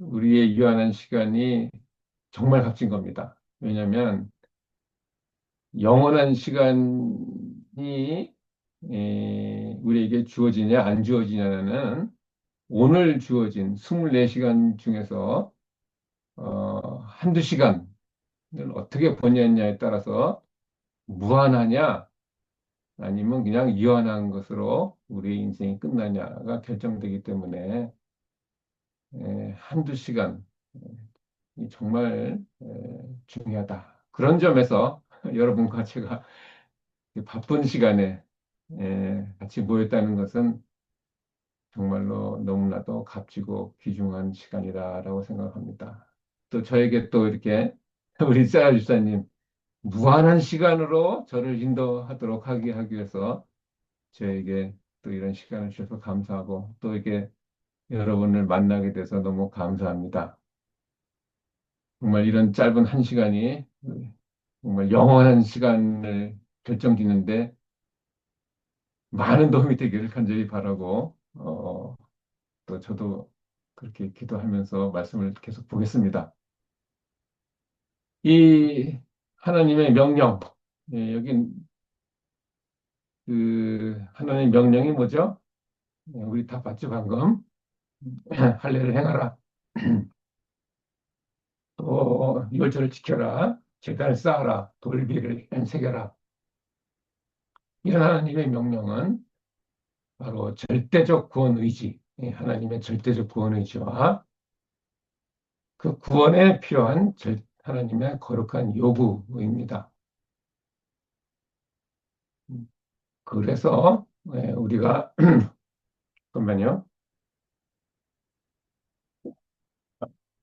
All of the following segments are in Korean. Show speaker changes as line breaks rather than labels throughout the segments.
우리의 유한한 시간이 정말 값진 겁니다. 왜냐하면 영원한 시간이 우리에게 주어지냐 안 주어지냐는 오늘 주어진 24시간 중에서 한두 시간을 어떻게 보냈냐에 따라서 무한하냐 아니면 그냥 유한한 것으로 우리의 인생이 끝나냐가 결정되기 때문에 한두 시간 이 정말 중요하다. 그런 점에서 여러분과 제가 이 바쁜 시간에 같이 모였다는 것은 정말로 너무나도 값지고 귀중한 시간이다라고 생각합니다. 또 저에게 또 이렇게 우리 세라 집사님 무한한 시간으로 저를 인도하도록 하기 위해서 저에게 또 이런 시간을 주셔서 감사하고 또 이렇게 여러분을 만나게 돼서 너무 감사합니다. 정말 이런 짧은 한 시간이 정말 영원한 시간을 결정짓는데 많은 도움이 되기를 간절히 바라고 또 저도 그렇게 기도하면서 말씀을 계속 보겠습니다. 이 하나님의 명령, 여기 그 하나님의 명령이 뭐죠? 우리 다 봤죠, 방금. 할례를 행하라. 또 유월절을 지켜라. 제단을 쌓아라. 돌비를 새겨라. 이런 하나님의 명령은 바로 절대적 구원 의지, 하나님의 절대적 구원 의지와 그 구원에 필요한 하나님의 거룩한 요구입니다. 그래서 우리가 잠깐만요.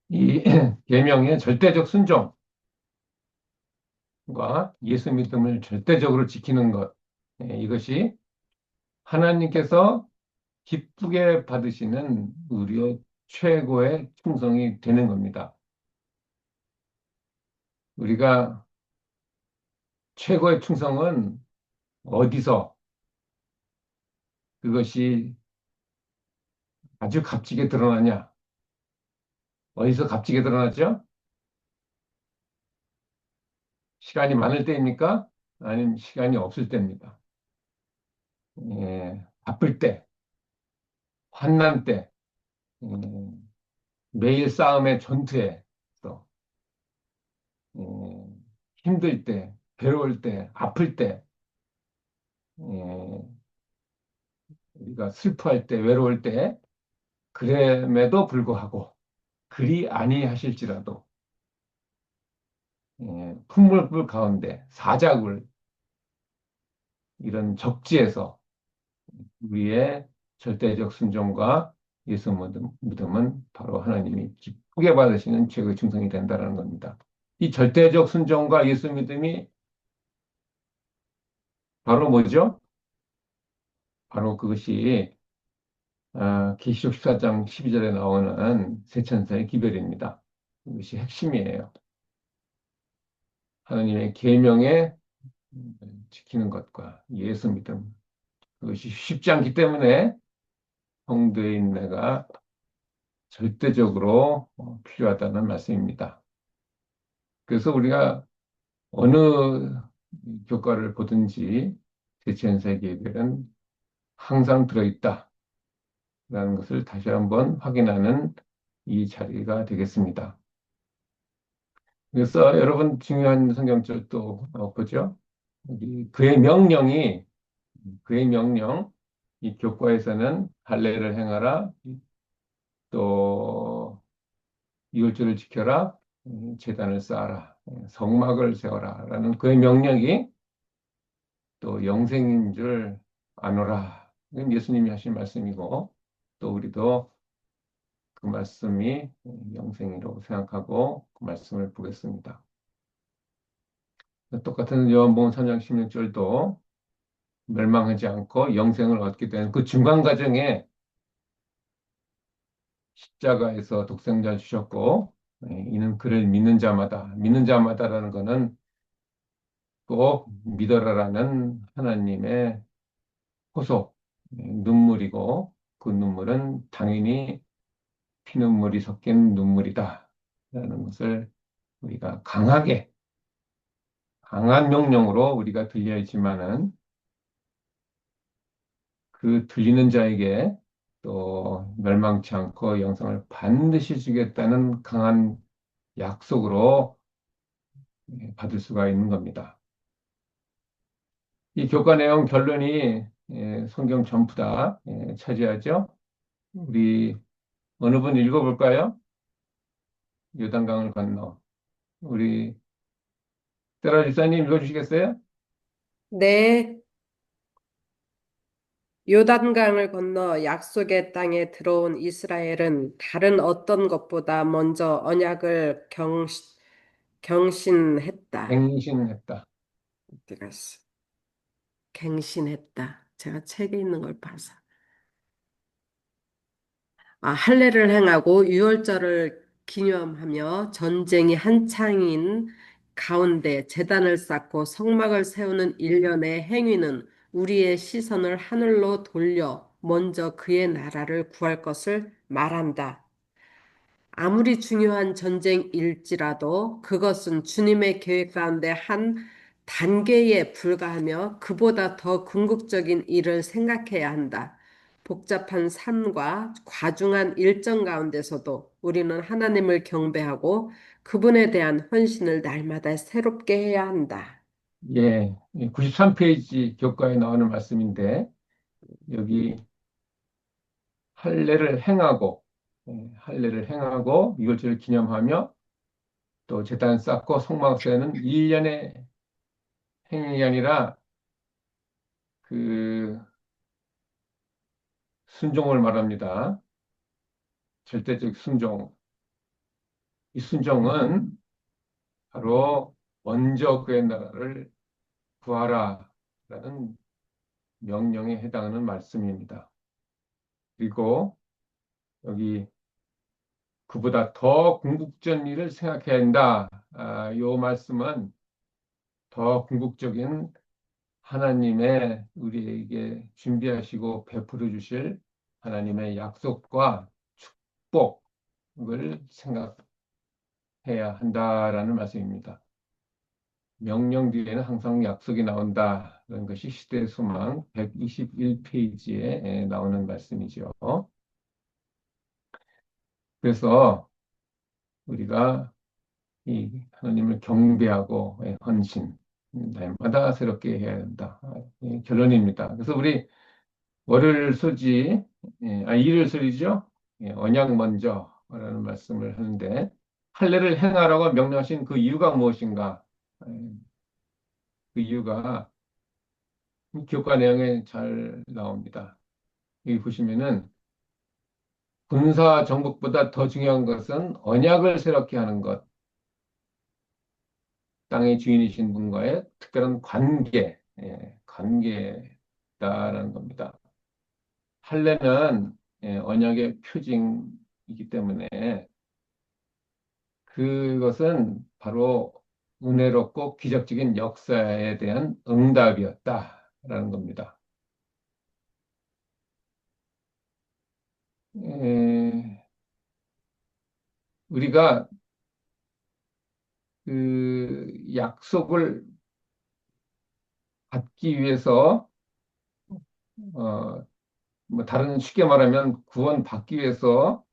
이 계명의 절대적 순종과 예수 믿음을 절대적으로 지키는 것, 이것이 하나님께서 기쁘게 받으시는 우리의 최고의 충성이 되는 겁니다. 우리가 최고의 충성은 어디서 그것이 아주 값지게 드러나냐? 어디서 값지게 드러나죠? 시간이 많을 때입니까? 아니면 시간이 없을 때입니다. 바쁠 때, 환난 때, 매일 싸움의 전투에 또 힘들 때, 괴로울 때, 아플 때, 예, 우리가 슬퍼할 때, 외로울 때, 그럼에도 불구하고 그리 아니하실지라도 풍물불 가운데 사자굴 이런 적지에서 우리의 절대적 순종과 예수 믿음은 바로 하나님이 기쁘게 받으시는 최고의 충성이 된다는 겁니다. 이 절대적 순종과 예수 믿음이 바로 뭐죠? 바로 그것이 계시록 14장 12절에 나오는 세 천사의 기별입니다. 이것이 핵심이에요. 하나님의 계명에 지키는 것과 예수 믿음 그것이 쉽지 않기 때문에 성도인 내가 절대적으로 필요하다는 말씀입니다. 그래서 우리가 어느 교과를 보든지 대천사의 계별은 항상 들어있다라는 것을 다시 한번 확인하는 이 자리가 되겠습니다. 그래서 여러분 중요한 성경절도 보죠. 그의 명령이 그의 명령 이 교과에서는 할례를 행하라 또 이웃줄을 지켜라 제단을 쌓아라 성막을 세워라라는 그의 명령이 또 영생인 줄 아노라. 이건 예수님이 하신 말씀이고 또 우리도 그 말씀이 영생이라고 생각하고 그 말씀을 보겠습니다. 똑같은 요한복음 3장 16절도 멸망하지 않고 영생을 얻게 되는 그 중간 과정에 십자가에서 독생자 주셨고 이는 그를 믿는 자마다라는 것은 꼭 믿어라라는 하나님의 호소, 눈물이고 그 눈물은 당연히 피눈물이 섞인 눈물이다. 라는 것을 우리가 강한 명령으로 우리가 들려야지만은 그 들리는 자에게 또 멸망치 않고 영생을 반드시 주겠다는 강한 약속으로 받을 수가 있는 겁니다. 이 교과 내용 결론이 성경 전부 다 차지하죠. 우리 어느 분 읽어볼까요? 요단강을 건너. 우리 때라 집사님 읽어주시겠어요?
네, 요단강을 건너 약속의 땅에 들어온 이스라엘은 다른 어떤 것보다 먼저 언약을 경신했다.
갱신했다.
어디 갔어? 갱신했다. 제가 책에 있는 걸 봐서. 할례를 행하고 유월절을 기념하며 전쟁이 한창인 가운데 제단을 쌓고 성막을 세우는 일련의 행위는 우리의 시선을 하늘로 돌려 먼저 그의 나라를 구할 것을 말한다. 아무리 중요한 전쟁일지라도 그것은 주님의 계획 가운데 한 단계에 불과하며 그보다 더 궁극적인 일을 생각해야 한다. 복잡한 삶과 과중한 일정 가운데서도 우리는 하나님을 경배하고 그분에 대한 헌신을 날마다 새롭게 해야 한다.
예, 93페이지 교과에 나오는 말씀인데 여기 할례를 행하고 이것을 기념하며 또 제단 쌓고 성막 세우는 일련의 행위 아니라 그 순종을 말합니다. 절대적 순종. 이 순종은 바로 먼저 그의 나라를 구하라라는 명령에 해당하는 말씀입니다. 그리고 여기 그보다 더 궁극적인 일을 생각해야 한다. 이 말씀은 더 궁극적인 하나님의 우리에게 준비하시고 베풀어 주실 하나님의 약속과 축복을 생각해야 한다라는 말씀입니다. 명령 뒤에는 항상 약속이 나온다. 그런 것이 시대의 소망 121페이지에 나오는 말씀이죠. 그래서 우리가 이 하나님을 경배하고 헌신 날마다 새롭게 해야 된다. 결론입니다. 그래서 우리 월요일 소지, 일요일 소리죠. 언약 먼저라는 말씀을 하는데 할례를 행하라고 명령하신 그 이유가 무엇인가? 그 이유가 이 교과 내용에 잘 나옵니다. 여기 보시면은 군사 정복보다 더 중요한 것은 언약을 새롭게 하는 것, 땅의 주인이신 분과의 특별한 관계다라는 겁니다. 할례는 언약의 표징이기 때문에 그것은 바로 은혜롭고 기적적인 역사에 대한 응답이었다라는 겁니다. 에, 우리가 그 약속을 받기 위해서 뭐 다른 쉽게 말하면 구원 받기 위해서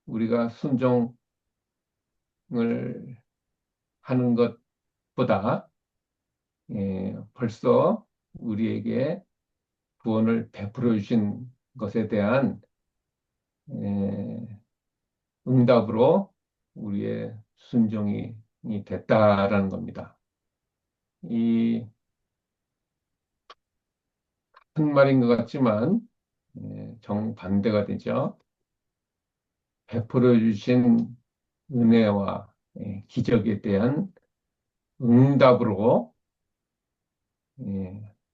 우리가 순종을 하는 것보다 벌써 우리에게 구원을 베풀어 주신 것에 대한 에, 응답으로 우리의 순종이 됐다라는 겁니다. 이 같은 말인 것 같지만 정반대가 되죠. 베풀어 주신 은혜와 기적에 대한 응답으로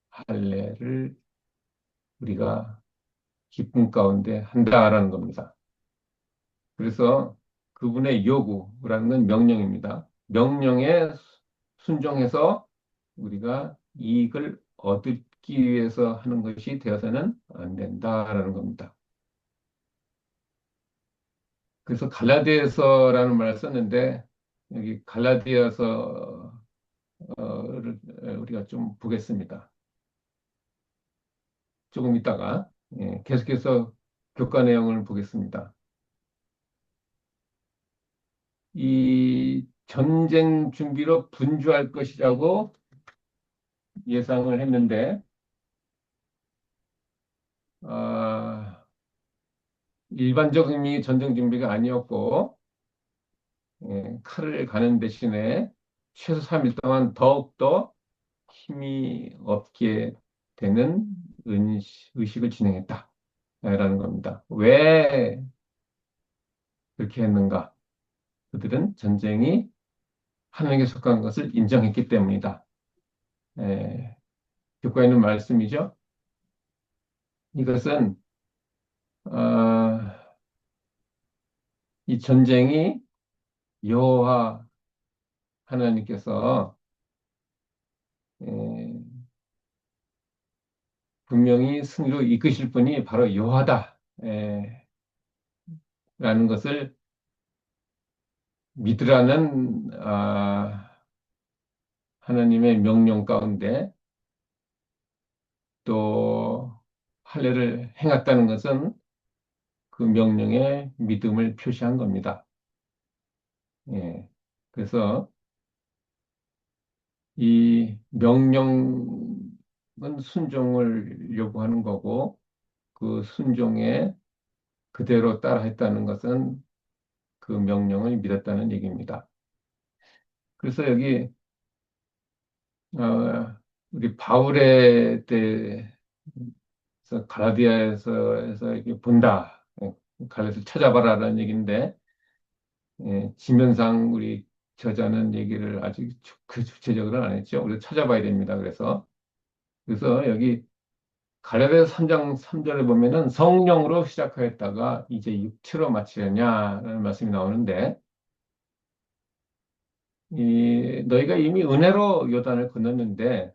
할례를 우리가 기쁨 가운데 한다라는 겁니다. 그래서 그분의 요구라는 건 명령입니다. 명령에 순종해서 우리가 이익을 얻기 위해서 하는 것이 되어서는 안 된다라는 겁니다. 그래서 갈라디아서라는 말을 썼는데 여기 갈라디아서를 우리가 좀 보겠습니다. 조금 있다가 계속해서 교과 내용을 보겠습니다. 이 전쟁 준비로 분주할 것이라고 예상을 했는데 아, 일반적인 전쟁 준비가 아니었고 칼을 가는 대신에 최소 3일 동안 더욱더 힘이 없게 되는 의식을 진행했다라는 겁니다. 왜 그렇게 했는가? 그들은 전쟁이 하나님께 속한 것을 인정했기 때문이다. 에, 교과에 있는 말씀이죠. 이것은 어, 이 전쟁이 여호와 하나님께서 에, 분명히 승리로 이끄실 분이 바로 여호와다. 라는 것을 믿으라는 하나님의 명령 가운데 또 할례를 행했다는 것은 그 명령에 믿음을 표시한 겁니다. 예. 그래서 이 명령은 순종을 요구하는 거고 그 순종에 그대로 따라했다는 것은 그 명령을 믿었다는 얘기입니다. 그래서 여기 어, 우리 바울의 때에서 갈라디아에서 이렇게 본다. 갈라디아서 찾아봐라라는 얘기인데 지면상 우리 저자는 얘기를 아직 그 구체적으로는 안 했죠. 우리 찾아봐야 됩니다. 그래서 여기 갈라디아서 3장 3절에 보면은 성령으로 시작하였다가 이제 육체로 마치려냐라는 말씀이 나오는데 너희가 이미 은혜로 요단을 건넜는데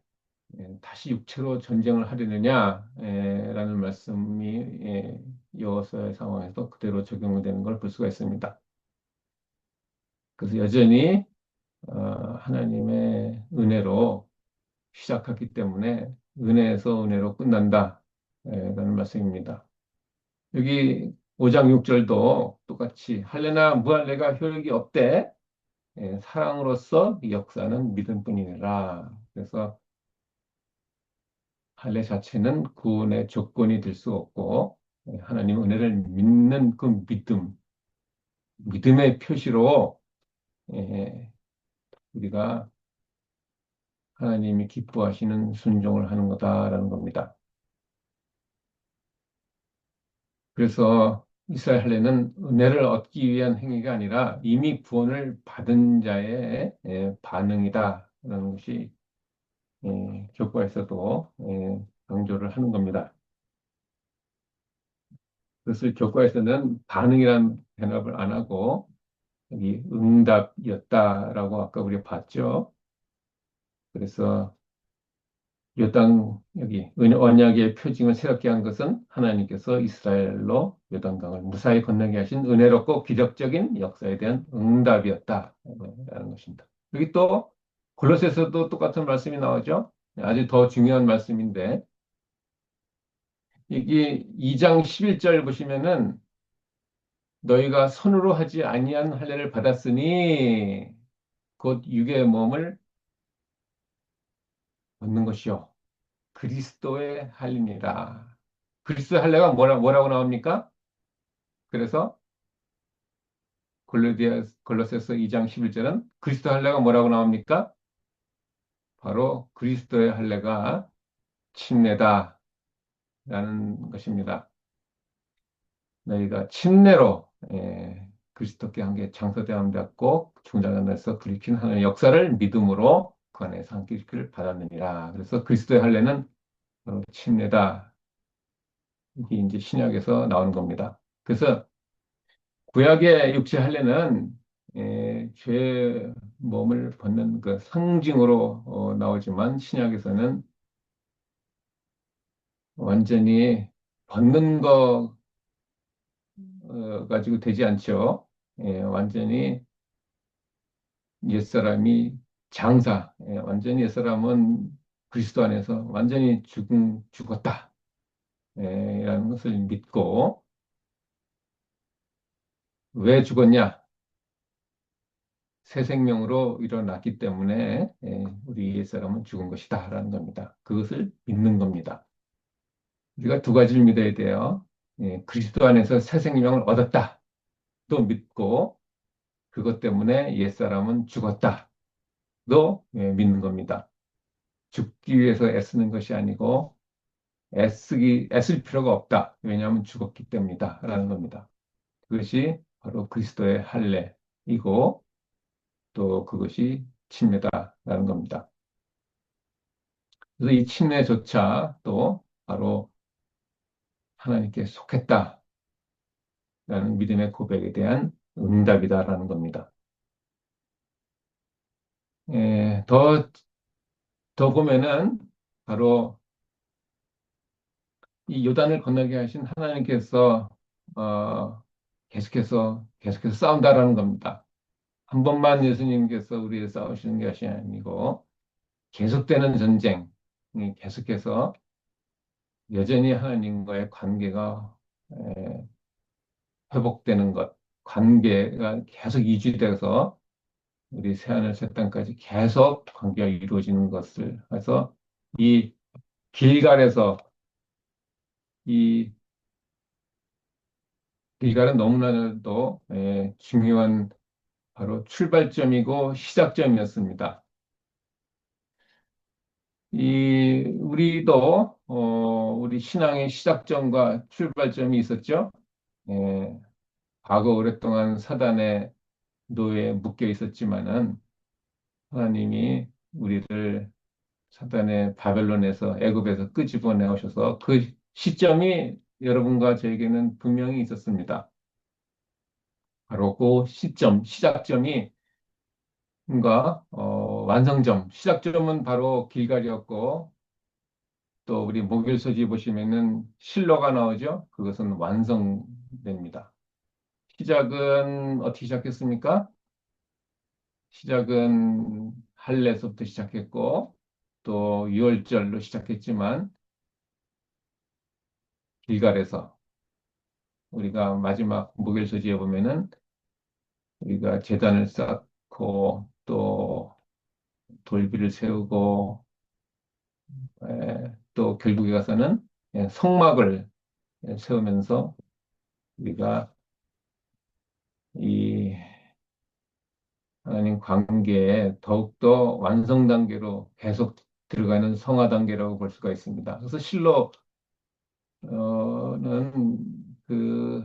다시 육체로 전쟁을 하려느냐 라는 말씀이 여호수아의 상황에서 그대로 적용되는 걸 볼 수가 있습니다. 그래서 여전히 하나님의 은혜로 시작했기 때문에 은혜에서 은혜로 끝난다 라는 말씀입니다. 여기 5장 6절도 똑같이 할례나 무할례가 효력이 없대 사랑으로서 이 역사는 믿음뿐이니라. 그래서 할례 자체는 구원의 조건이 될 수 없고 하나님 은혜를 믿는 그 믿음의 표시로 예, 우리가 하나님이 기뻐하시는 순종을 하는 거다라는 겁니다. 그래서 이스라엘 할례는 은혜를 얻기 위한 행위가 아니라 이미 구원을 받은 자의 반응이다라는 것이 교과에서도 강조를 하는 겁니다. 그래서 교과에서는 반응이란 대답을 안 하고 여기 응답이었다라고 아까 우리가 봤죠. 그래서 요단 여기 언약의 표징을 새롭게 한 것은 하나님께서 이스라엘로 요단강을 무사히 건너게 하신 은혜롭고 기적적인 역사에 대한 응답이었다라는 것입니다. 여기 또 골로새서도 똑같은 말씀이 나오죠. 아주 더 중요한 말씀인데 여기 2장 11절 보시면은 너희가 손으로 하지 아니한 할례를 받았으니 곧 육의 몸을 얻는 것이요 그리스도의 할례니라. 그리스도의 할례가 뭐라고 나옵니까? 그래서 골로새서 2장 11절은 그리스도 할례가 뭐라고 나옵니까? 바로 그리스도의 할례가 침례다라는 것입니다. 너희가 침례로 그리스도께 함께 장사되었 받고 중장년에서 불리킨 하나님의 역사를 믿음으로 그 안에서 함께 일으키를 받았느니라. 그래서 그리스도의 할례는 바로 침례다. 이게 이제 신약에서 나오는 겁니다. 그래서 구약의 육체 할례는 죄 몸을 벗는 그 상징으로 나오지만 신약에서는 완전히 벗는 가지고 되지 않죠. 완전히 옛사람이 완전히 옛사람은 그리스도 안에서 완전히 죽었다. 라는 것을 믿고, 왜 죽었냐? 새 생명으로 일어났기 때문에 우리 옛사람은 죽은 것이다. 라는 겁니다. 그것을 믿는 겁니다. 우리가 두 가지를 믿어야 돼요. 그리스도 안에서 새 생명을 얻었다. 또 믿고, 그것 때문에 옛사람은 죽었다. 또 믿는 겁니다. 죽기 위해서 애쓰는 것이 아니고, 애쓸 필요가 없다. 왜냐하면 죽었기 때문이다. 라는 겁니다. 그것이 바로 그리스도의 할례이고, 또 그것이 침례다라는 겁니다. 그래서 이 침례조차 또 바로 하나님께 속했다라는 믿음의 고백에 대한 응답이다라는 겁니다. 예, 더 보면은 바로 이 요단을 건너게 하신 하나님께서 계속해서 싸운다라는 겁니다. 한 번만 예수님께서 우리를 싸우시는 것이 아니고 계속되는 전쟁, 계속해서 여전히 하나님과의 관계가 에, 회복되는 것, 관계가 계속 유지돼서 우리 새하늘 새 땅까지 계속 관계가 이루어지는 것을 해서 이 길갈에서 이 길갈은 너무나도 중요한 바로 출발점이고 시작점이었습니다. 우리도 우리 신앙의 시작점과 출발점이 있었죠. 예, 과거 오랫동안 사단의 노예에 묶여 있었지만은 하나님이 우리를 사단의 바벨론에서 애굽에서 끄집어내 오셔서 그 시점이 여러분과 저에게는 분명히 있었습니다. 바로 그 시작점이 완성점, 시작점은 바로 길갈이었고 또 우리 목요일서지 보시면은 실로가 나오죠. 그것은 완성됩니다. 시작은 어떻게 시작했습니까? 시작은 할례서부터 시작했고 또 유월절로 시작했지만 길갈에서 우리가 마지막 목요일서지에 보면은 우리가 제단을 쌓고 또 돌비를 세우고 또 결국에 가서는 성막을 세우면서 우리가 이 하나님 관계에 더욱더 완성 단계로 계속 들어가는 성화 단계라고 볼 수가 있습니다. 그래서 실로는 그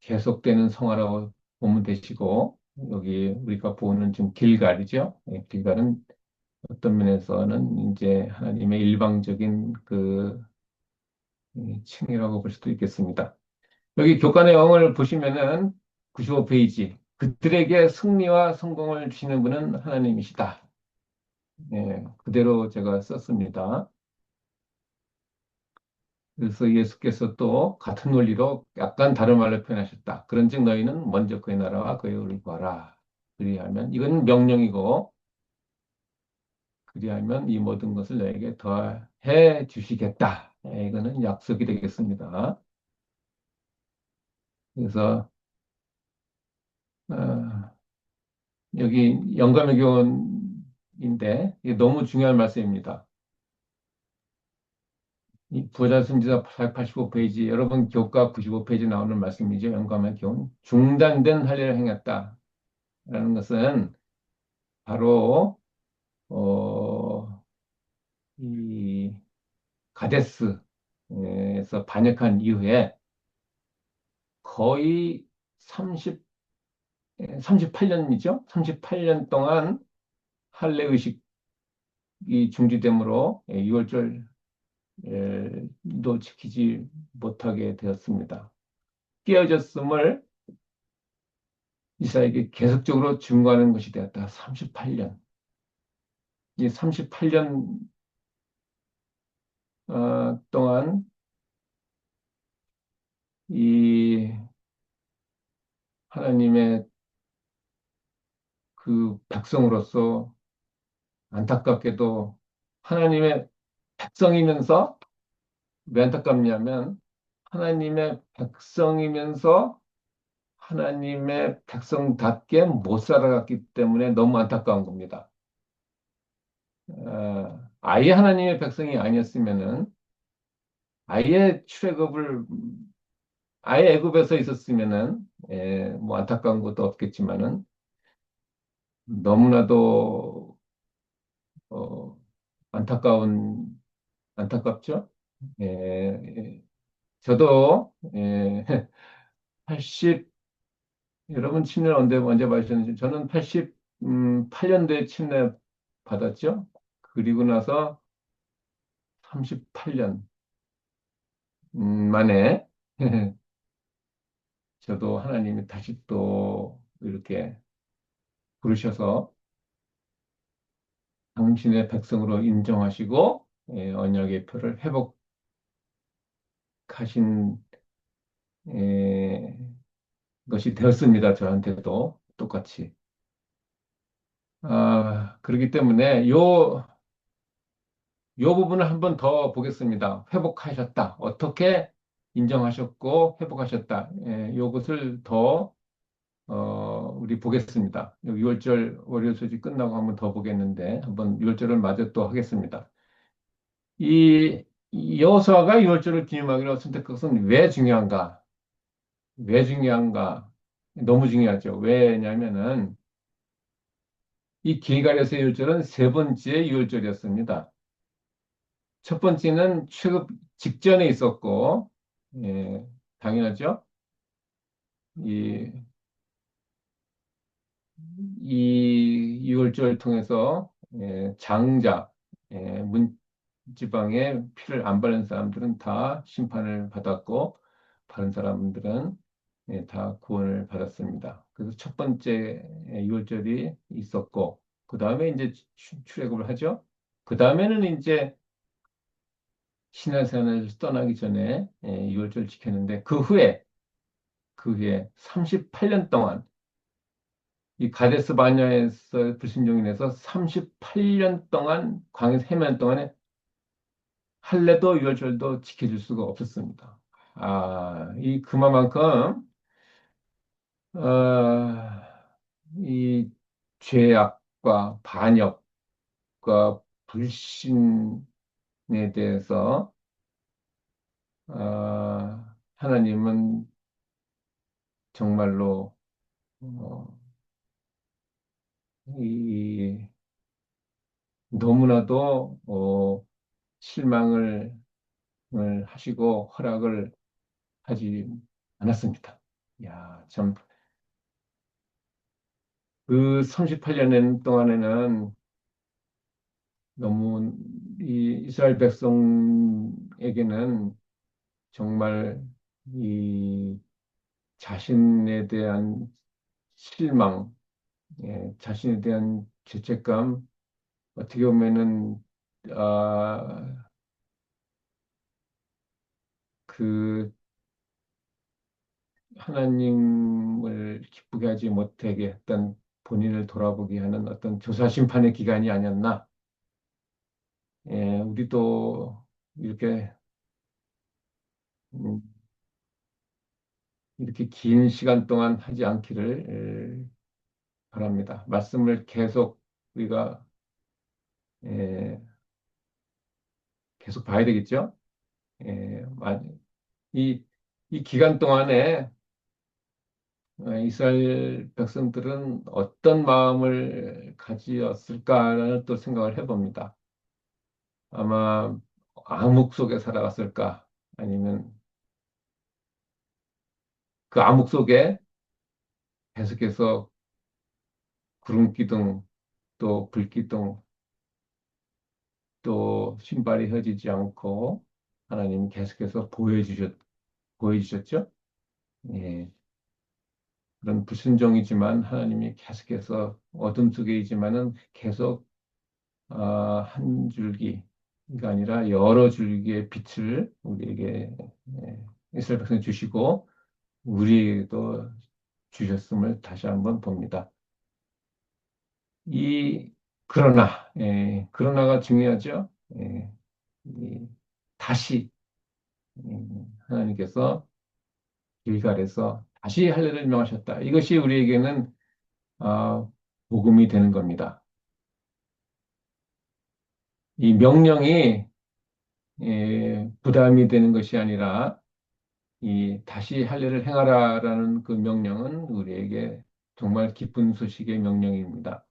계속되는 성화라고 보면 되시고 여기 우리가 보는 지금 길갈이죠. 길갈은 어떤 면에서는 이제 하나님의 일방적인 칭이라고 볼 수도 있겠습니다. 여기 교과 내용을 보시면은 95페이지 그들에게 승리와 성공을 주시는 분은 하나님이시다. 그대로 제가 썼습니다. 그래서 예수께서 또 같은 원리로 약간 다른 말로 표현하셨다. 그런즉 너희는 먼저 그의 나라와 그의 의를 구하라. 그리하면 이건 명령이고 그리하면 이 모든 것을 너에게 더해 주시겠다. 이거는 약속이 되겠습니다. 그래서 어, 여기 영감의 교훈인데 이게 너무 중요한 말씀입니다. 이 부자 승지사 485페이지 여러분 교과 95페이지 나오는 말씀이죠. 영감의 교훈. 중단된 할례를 행했다라는 것은 바로 어, 이 가데스에서 반역한 이후에 거의 38년이죠. 38년 동안 할례 의식이 중지됨으로 6월절도 지키지 못하게 되었습니다. 깨어졌음을 이스라엘에게 계속적으로 증거하는 것이 되었다. 38년. 이 38년 동안 이 하나님의 그 백성으로서 안타깝게도 하나님의 백성이면서 왜 안타깝냐면 하나님의 백성이면서 하나님의 백성답게 못 살아갔기 때문에 너무 안타까운 겁니다. 아예 하나님의 백성이 아니었으면은 아예 출애굽을 아예 애굽에서 있었으면은 뭐 안타까운 것도 없겠지만은 너무나도 어, 안타까운 안타깝죠. 예, 예. 저도 80 여러분 침례 언제 받으셨는지 저는 88년도에 침례 받았죠. 그리고 나서 38년 만에 저도 하나님이 다시 또 이렇게 부르셔서 당신의 백성으로 인정하시고 언약의 표를 회복하신 에, 것이 되었습니다. 저한테도 똑같이. 그렇기 때문에 요 부분을 한번 더 보겠습니다. 회복하셨다. 어떻게 인정하셨고 회복하셨다. 요것을 더 우리 보겠습니다. 6월절 월요 소식 끝나고 한번 더 보겠는데 한번 6월절을 마저 또 하겠습니다. 이 여호수아가 6월절을 기념하기로 선택한 것은 왜 중요한가? 왜 중요한가? 너무 중요하죠. 왜냐면은 이 길갈에서 6월절은 세 번째 6월절이었습니다. 첫 번째는 취급 직전에 있었고, 예, 당연하죠. 이, 이 6월절을 통해서 장자, 문지방에 피를 안 바른 사람들은 다 심판을 받았고, 바른 사람들은 다 구원을 받았습니다. 그래서 첫 번째 6월절이 있었고, 그 다음에 이제 출애굽을 하죠. 그 다음에는 이제 신해산을 떠나기 전에 6월절 지켰는데 그 후에 38년 동안 이 가데스 바냐에서 불신종인에서 38년 동안 광야에서 헤매는 동안에 할례도 6월절도 지켜줄 수가 없었습니다. 이 그만큼 이 죄악과 반역과 불신에 대해서 하나님은 정말로 어, 이 너무나도 실망을 하시고 허락을 하지 않았습니다. 야, 참 그 38년 동안에는 너무 이 이스라엘 백성에게는 정말 이 자신에 대한 실망, 자신에 대한 죄책감, 어떻게 보면은 아, 그 하나님을 기쁘게 하지 못하게 했던 본인을 돌아보게 하는 어떤 조사 심판의 기간이 아니었나? 우리도 이렇게 음, 이렇게 긴 시간 동안 하지 않기를 바랍니다. 말씀을 계속 우리가 에, 계속 봐야 되겠죠? 에, 마- 이, 이 기간 동안에 이스라엘 백성들은 어떤 마음을 가지었을까라는 또 생각을 해봅니다. 아마 암흑 속에 살아갔을까? 아니면 그 암흑 속에 계속해서 구름 기둥, 또 불기둥, 또 신발이 펴지지 않고 하나님 계속해서 보여주셨죠? 예, 그런 불순종이지만 하나님이 계속해서 어둠 속에이지만은 계속 한 줄기가 아니라 여러 줄기의 빛을 우리에게 이스라엘 백성 주시고 우리도 주셨음을 다시 한번 봅니다. 이 그러나가 중요하죠. 이 다시 하나님께서 길갈에서 다시 할례를 명하셨다. 이것이 우리에게는 아, 복음이 되는 겁니다. 이 명령이 부담이 되는 것이 아니라 이 다시 할례를 행하라라는 그 명령은 우리에게 정말 기쁜 소식의 명령입니다.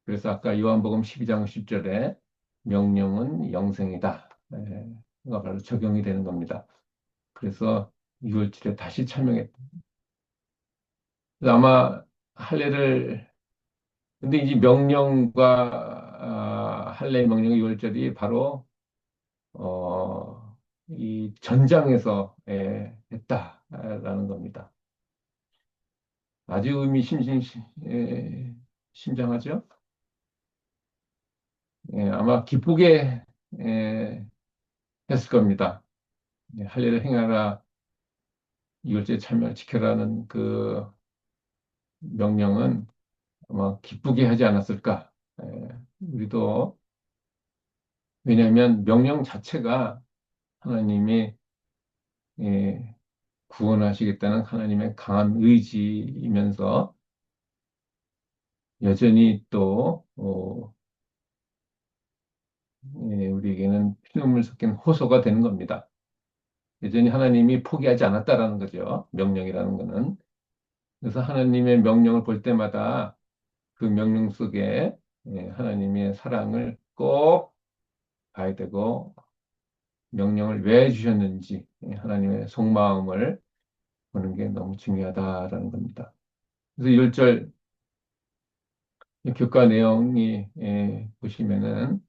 그래서 아까 요한복음 12장 10절에 명령은 영생이다. 가 바로 적용이 되는 겁니다. 그래서 6월절에 다시 참여했다. 아마 할례를 근데 이제 명령과 할례 명령의 6월절이 바로 이 전장에서 했다라는 겁니다. 아주 심장하죠? 아마 기쁘게 예, 했을 겁니다. 할례를 행하라, 이월째 참여를 지켜라는 그 명령은 아마 기쁘게 하지 않았을까. 우리도 왜냐하면 명령 자체가 하나님이 예, 구원하시겠다는 하나님의 강한 의지이면서 여전히 또 우리에게는 피눈물 섞인 호소가 되는 겁니다. 여전히 하나님이 포기하지 않았다라는 거죠. 명령이라는 거는. 그래서 하나님의 명령을 볼 때마다 그 명령 속에 하나님의 사랑을 꼭 봐야 되고 명령을 왜 주셨는지 하나님의 속마음을 보는 게 너무 중요하다라는 겁니다. 그래서 1절 교과 내용이 보시면은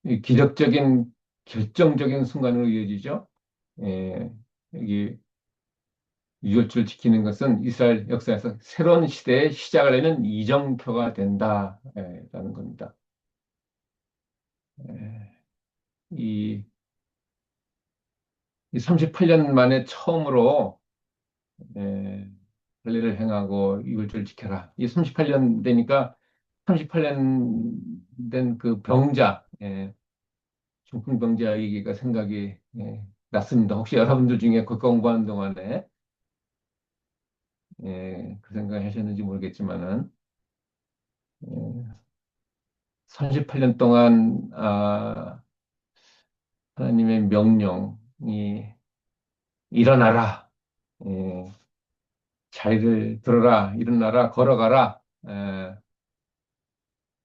이 기적적인 결정적인 순간으로 이어지죠. 예, 여기 유월절 지키는 것은 이스라엘 역사에서 새로운 시대의 시작을 내는 이정표가 된다라는 겁니다. 예, 이, 이 38년 만에 처음으로 예, 할례를 행하고 유월절 지켜라. 이 38년 되니까 38년 된 그 병자, 중풍병자 얘기가 생각이 났습니다. 혹시 여러분들 중에 국가 공부하는 동안에 그 생각 하셨는지 모르겠지만은 38년 동안 하나님의 명령이 일어나라, 예, 자리를 들어라, 일어나라, 걸어가라,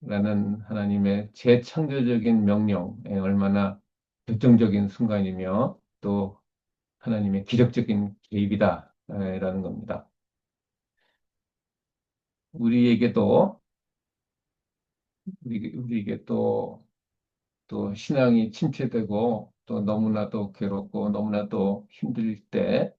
라는 하나님의 재창조적인 명령, 얼마나 결정적인 순간이며 또 하나님의 기적적인 개입이다, 라는 겁니다. 우리에게도 우리에게 또 신앙이 침체되고 또 너무나도 괴롭고 너무나도 힘들 때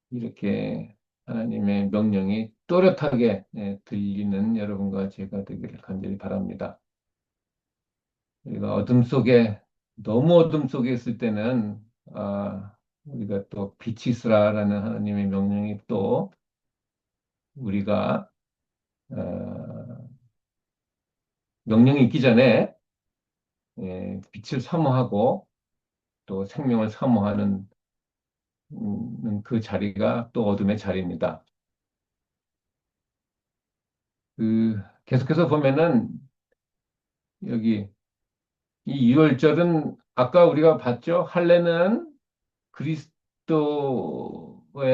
이렇게 하나님의 명령이 또렷하게 들리는 여러분과 제가 되기를 간절히 바랍니다. 우리가 어둠 속에 너무 어둠 속에 있을 때는 우리가 또 빛이 있으라라는 하나님의 명령이 또 우리가 아, 명령이 있기 전에 빛을 사모하고 또 생명을 사모하는 그 자리가 또 어둠의 자리입니다. 계속해서 보면은 여기 이 유월절은 아까 우리가 봤죠? 할례는 그리스도의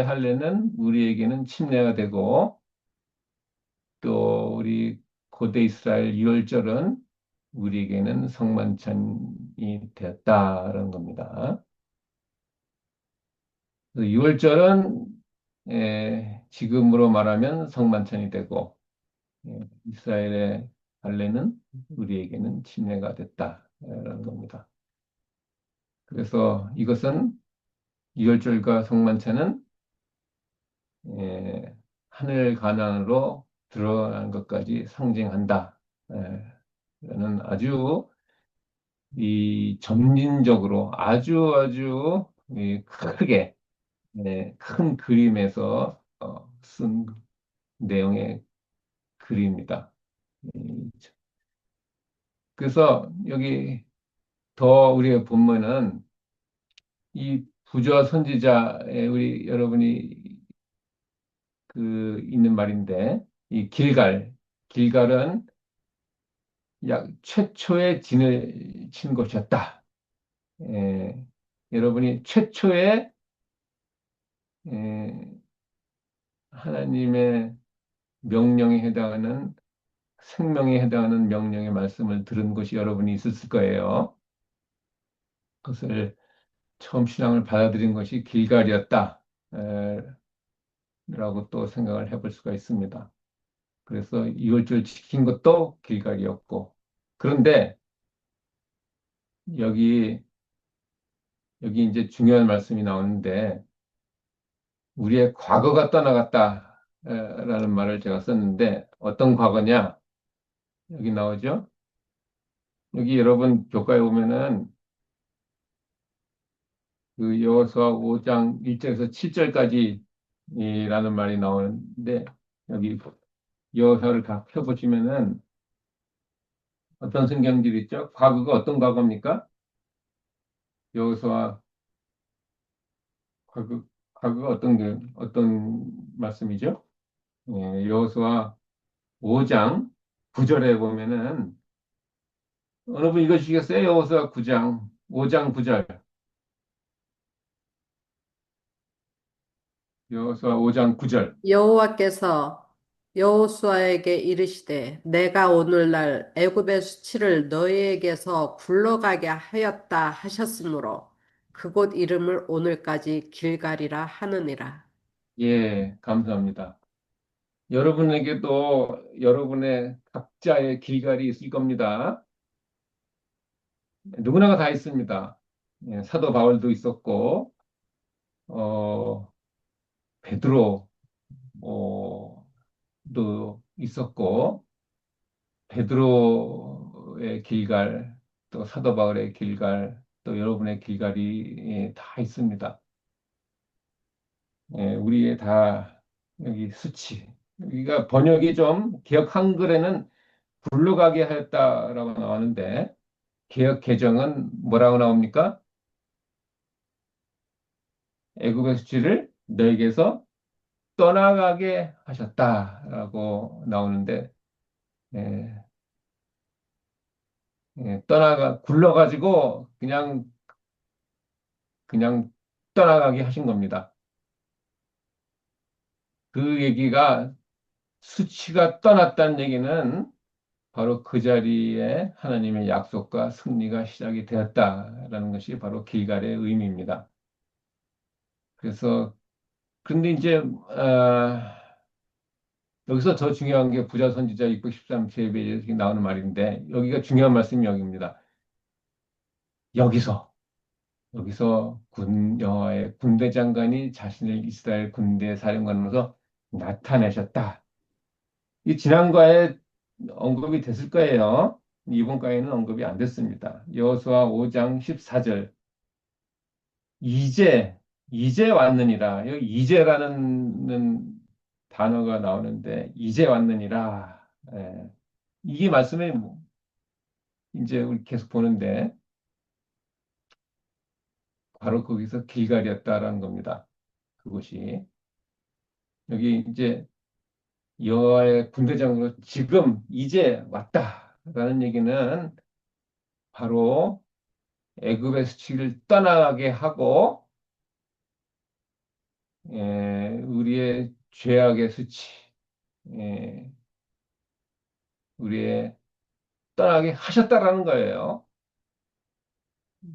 할례는 우리에게는 침례가 되고 또 우리 고대 이스라엘 유월절은 우리에게는 성만찬이 되었다라는 겁니다. 유월절은 지금으로 말하면 성만찬이 되고 이스라엘의 할례는 우리에게는 침례가 됐다라는 겁니다. 그래서 이것은 유월절과 성만찬은 하늘 가난으로 드러난 것까지 상징한다. 라는 아주 이 점진적으로 아주 아주 이 크게 큰 그림에서 쓴 내용의 글입니다. 이, 그래서 여기 더 우리가 보면은 이 부조와 선지자의 우리 여러분이 그 있는 말인데 이 길갈은 약 최초의 진을 친 곳이었다. 예, 여러분이 최초의 예, 하나님의 명령에 해당하는 생명에 해당하는 명령의 말씀을 들은 것이 여러분이 있었을 거예요. 그것을 처음 신앙을 받아들인 것이 길갈이었다. 에, 라고 또 생각을 해볼 수가 있습니다. 그래서 이월절 지킨 것도 길갈이었고. 그런데 여기, 여기 이제 중요한 말씀이 나오는데, 우리의 과거가 떠나갔다. 라는 말을 제가 썼는데, 어떤 과거냐? 여기 나오죠? 여기 여러분 교과에 보면은 그 여호수아 5장 1절에서 7절까지 이라는 말이 나오는데, 여기 여호수아를 다 펴보시면은 어떤 성경들이 있죠? 과거가 어떤 과거입니까? 여호수아 과거, 과거가 어떤 말씀이죠? 여호수아 5장 9절에 보면은 어느 분 읽어주시겠어요? 여호수아 9장 5장 9절. 여호수아 5장 9절.
여호와께서 여호수아에게 이르시되 내가 오늘날 애굽의 수치를 너희에게서 굴러가게 하였다 하셨으므로 그곳 이름을 오늘까지 길갈이라 하느니라.
예, 감사합니다. 여러분에게도 여러분의 각자의 길갈이 있을 겁니다. 누구나가 다 있습니다. 사도 바울도 있었고, 어, 베드로, 도 있었고, 베드로의 길갈, 또 사도 바울의 길갈, 또 여러분의 길갈이 다 있습니다. 우리의 다 여기 수치. 여기가 번역이 좀 개역 한글에는 굴러가게 하였다라고 나오는데, 개역 개정은 뭐라고 나옵니까? 애굽의 수치를 너에게서 떠나가게 하셨다라고 나오는데, 예, 굴러가지고 그냥 떠나가게 하신 겁니다. 그 얘기가 수치가 떠났다는 얘기는 바로 그 자리에 하나님의 약속과 승리가 시작이 되었다라는 것이 바로 길갈의 의미입니다. 그래서, 근데 이제, 여기서 더 중요한 게 부자 선지자 613제에 나오는 말인데, 여기가 중요한 말씀이 여기입니다. 여기서, 여기서 여호와의 군대 장관이 자신을 이스라엘 군대 사령관으로서 나타내셨다. 이 지난과에 언급이 됐을 거예요. 이번 과에는 언급이 안 됐습니다. 여호수아 5장 14절. 이제 이제 왔느니라. 여기 이제라는 단어가 나오는데 이제 왔느니라. 이게 말씀에 이제 우리 계속 보는데 바로 거기서 길갈이었다라는 겁니다. 그것이 여기 이제 여호와의 군대장으로 지금 이제 왔다라는 얘기는 바로 애굽의 수치를 떠나게 하고 우리의 죄악의 수치, 예, 우리의 떠나게 하셨다라는 거예요.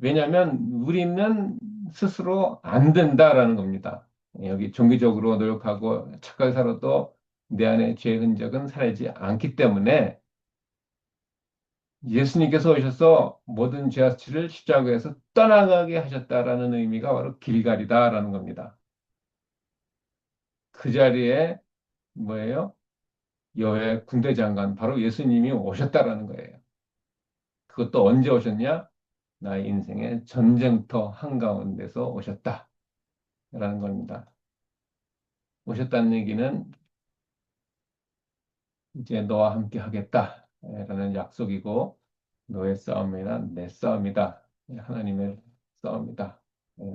왜냐하면 우리는 스스로 안 된다라는 겁니다. 여기 종교적으로 노력하고 착하게 살아도 내 안에 죄의 흔적은 사라지지 않기 때문에 예수님께서 오셔서 모든 죄와 수치를 십자가에서 떠나가게 하셨다라는 의미가 바로 길갈이다라는 겁니다. 그 자리에 뭐예요? 여호와의 군대 장관 바로 예수님이 오셨다라는 거예요. 그것도 언제 오셨냐? 나의 인생의 전쟁터 한가운데서 오셨다라는 겁니다. 오셨다는 얘기는 이제 너와 함께 하겠다라는 약속이고 너의 싸움이나 내 싸움이다. 하나님의 싸움이다.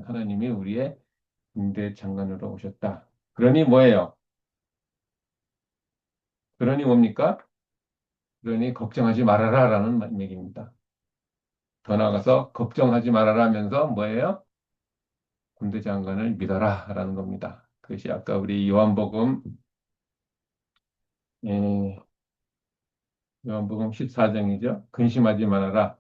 하나님이 우리의 군대 장관으로 오셨다. 그러니 뭐예요? 그러니 뭡니까? 그러니 걱정하지 말아라라는 얘기입니다. 더 나아가서 걱정하지 말아라 하면서 뭐예요? 군대 장관을 믿어라라는 겁니다. 그것이 아까 우리 예, 요한복음 14장이죠. 근심하지 말아라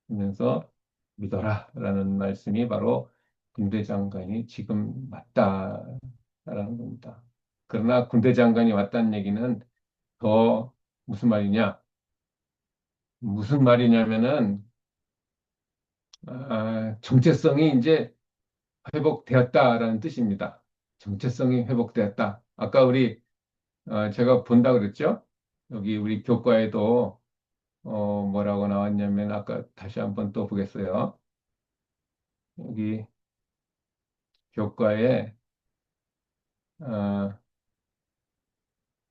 하면서 믿어라라는 말씀이 바로 군대 장관이 지금 맞다라는 겁니다. 그러나 군대 장관이 왔다는 얘기는 더 무슨 말이냐? 무슨 말이냐면은 정체성이 이제 회복되었다라는 뜻입니다. 정체성이 회복되었다. 아까 제가 본다 그랬죠? 여기 우리 교과에도 뭐라고 나왔냐면 아까 다시 한번 또 보겠어요. 여기 교과에 어,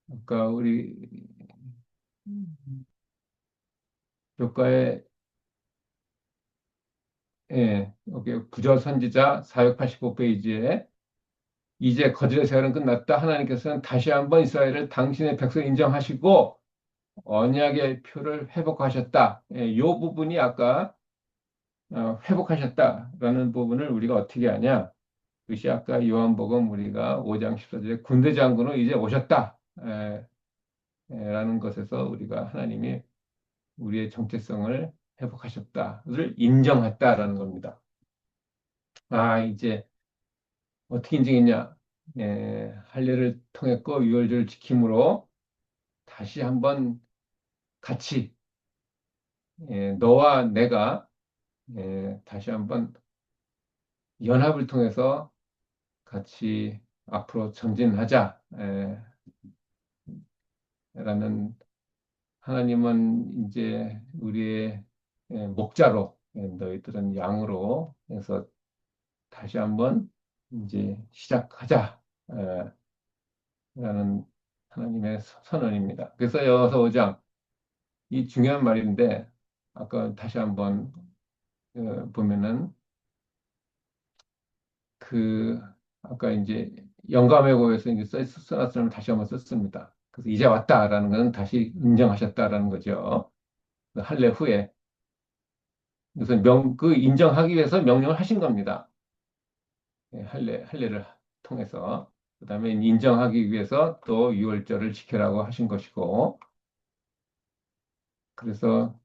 아까 우리 교과에 여기 구절 선지자 485페이지에 이제 거짓의 세월은 끝났다. 하나님께서는 다시 한번 이스라엘을 당신의 백성 인정하시고 언약의 표를 회복하셨다. 이 부분이 아까 회복하셨다라는 부분을 우리가 어떻게 하냐? 그것이 아까 요한복음 우리가 5장 14절에 군대 장군은 이제 오셨다. 라는 것에서 우리가 하나님이 우리의 정체성을 회복하셨다를 인정했다라는 겁니다. 이제 어떻게 인정했냐? 할례를 통했고 유월절을 지킴으로 다시 한번 같이 너와 내가 다시 한번 연합을 통해서 같이 앞으로 전진하자. 라는 하나님은 이제 우리의 목자로 너희들은 양으로 해서 다시 한번 이제 시작하자. 라는 하나님의 선언입니다. 그래서 여호수아 5장 이 중요한 말인데 아까 다시 한번 보면은 그 아까 이제 영감의 고에서 이제 써놨으면 다시 한번 썼습니다. 그래서 이제 왔다라는 것은 다시 인정하셨다라는 거죠. 그 할례 후에 그래서 그 인정하기 위해서 명령을 하신 겁니다. 할례를 통해서 그다음에 인정하기 위해서 또 유월절을 지켜라고 하신 것이고 그래서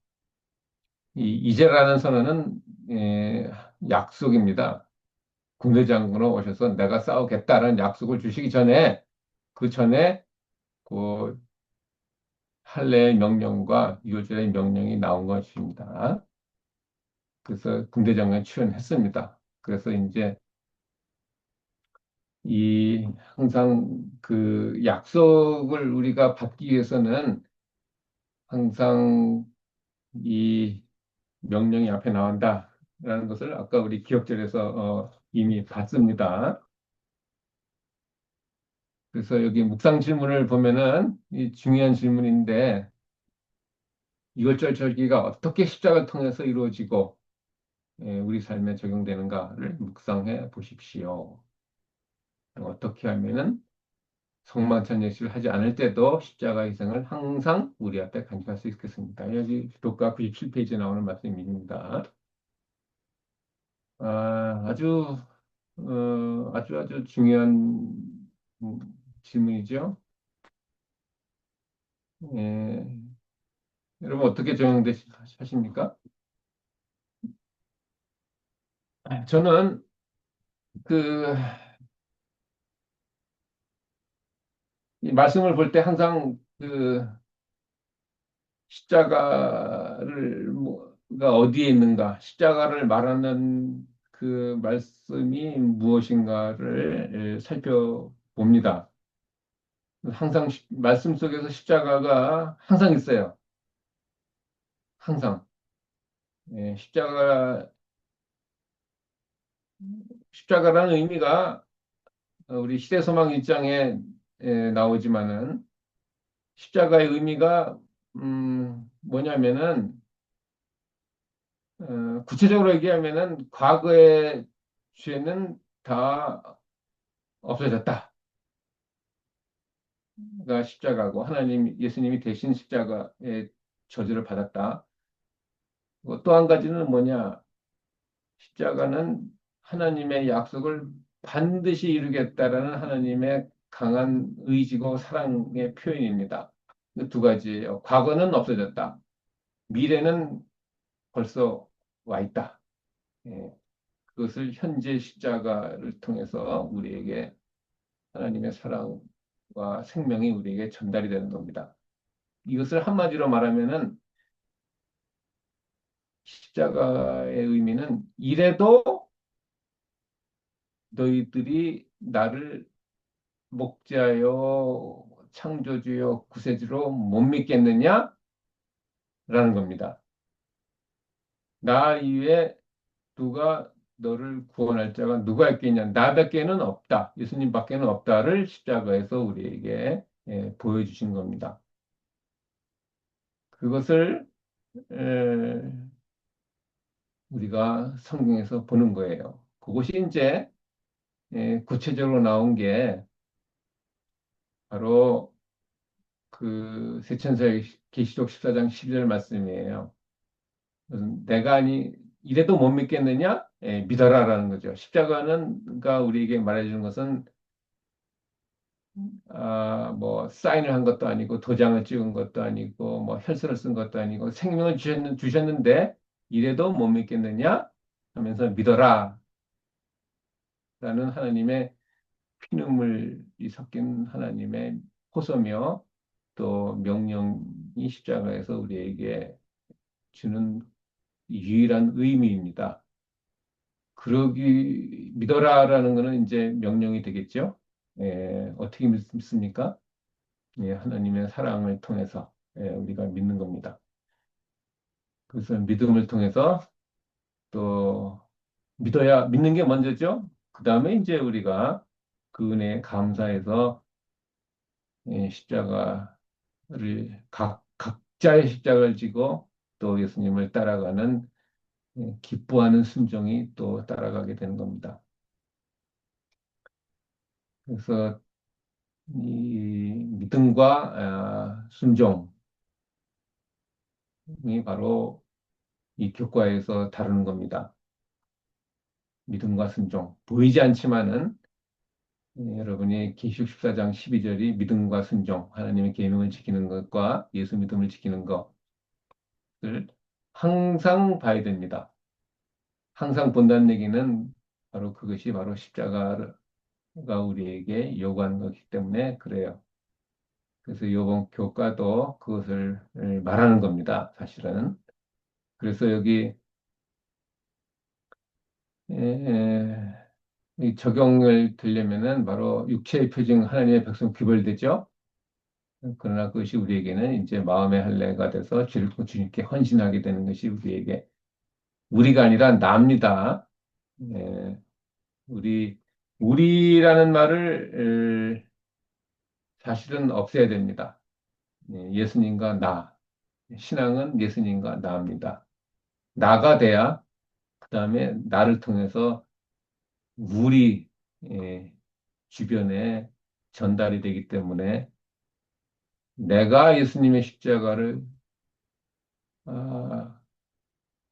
이 이제라는 선언은 약속입니다. 군대장군으로 오셔서 내가 싸우겠다라는 약속을 주시기 전에 그 전에 그 할례의 명령과 유월절의 명령이 나온 것입니다. 그래서 군대장관 출연했습니다. 그래서 이제 이 항상 그 약속을 우리가 받기 위해서는 항상 이 명령이 앞에 나온다라는 것을 아까 우리 기억절에서 이미 봤습니다. 그래서 여기 묵상 질문을 보면은 이 중요한 질문인데 이월절 절기가 어떻게 십자가를 통해서 이루어지고 우리 삶에 적용되는가를 묵상해 보십시오. 어떻게 하면은 성만찬 예식을 하지 않을 때도 십자가 희생을 항상 우리 앞에 간직할 수 있겠습니다. 여기 기독가 97페이지에 나오는 말씀입니다. 아주 아주 중요한 음, 질문이죠. 예, 여러분 어떻게 적용하십니까? 저는 그 이 말씀을 볼 때 항상 그 십자가를 가 어디에 있는가, 십자가를 말하는 그 말씀이 무엇인가를 살펴봅니다. 항상 말씀 속에서 십자가가 항상 있어요. 항상. 십자가, 십자가라는 의미가 우리 시대소망 일장에 나오지만은 십자가의 의미가 뭐냐면은 구체적으로 얘기하면은 과거의 죄는 다 없어졌다. 가 십자가고 하나님 예수님이 대신 십자가의 저주를 받았다. 또 한 가지는 뭐냐? 십자가는 하나님의 약속을 반드시 이루겠다라는 하나님의 강한 의지고 사랑의 표현입니다. 그 두 가지예요. 과거는 없어졌다. 미래는 벌써 와 있다. 예, 그것을 현재 십자가를 통해서 우리에게 하나님의 사랑과 생명이 우리에게 전달이 되는 겁니다. 이것을 한마디로 말하면은 십자가의 의미는 이래도 너희들이 나를 목자여 창조주여 구세주로 못 믿겠느냐라는 겁니다. 나 이외에 누가 너를 구원할 자가 누가 있겠냐? 나밖에는 없다. 예수님밖에는 없다를 십자가에서 우리에게 보여주신 겁니다. 그것을 에, 우리가 성경에서 보는 거예요. 그것이 이제 구체적으로 나온 게 바로 그 세천서의 계시록 14장 12절 말씀이에요. 내가 아니 이래도 못 믿겠느냐? 믿어라라는 거죠. 십자가는가 우리에게 말해주는 것은 뭐 사인을 한 것도 아니고 도장을 찍은 것도 아니고 뭐 혈서를 쓴 것도 아니고 생명을 주셨는데 이래도 못 믿겠느냐? 하면서 믿어라라는 하나님의 피눈물이 섞인 하나님의 호소며 또 명령이 십자가에서 우리에게 주는 유일한 의미입니다. 그러기 믿어라라는 것은 이제 명령이 되겠죠. 어떻게 믿습니까? 하나님의 사랑을 통해서 우리가 믿는 겁니다. 그래서 믿음을 통해서 또 믿어야 믿는 게 먼저죠. 그 다음에 이제 우리가 그 은혜에 감사해서 십자가를 각자의 십자가를 지고 또 예수님을 따라가는 기뻐하는 순종이 또 따라가게 되는 겁니다. 그래서 이 믿음과 순종이 바로 이 교과에서 다루는 겁니다. 믿음과 순종. 보이지 않지만은 여러분이 계시록 14장 12절이 믿음과 순종, 하나님의 계명을 지키는 것과 예수 믿음을 지키는 것을 항상 봐야 됩니다. 항상 본다는 얘기는 바로 그것이 바로 십자가가 우리에게 요구하는 것이기 때문에 그래요. 그래서 이번 교과도 그것을 말하는 겁니다. 사실은. 그래서 여기 에, 이 적용을 들려면은 바로 육체의 표징 하나님의 백성 귀벌되죠. 그러나 그것이 우리에게는 이제 마음의 할례가 돼서 죄를 주님께 헌신하게 되는 것이 우리에게 우리가 아니라 나입니다. 에, 우리 우리라는 말을 사실은 없애야 됩니다. 예수님과 나. 신앙은 예수님과 나입니다. 나가 돼야 그 다음에 나를 통해서 우리 주변에 전달이 되기 때문에 내가 예수님의 십자가를 아,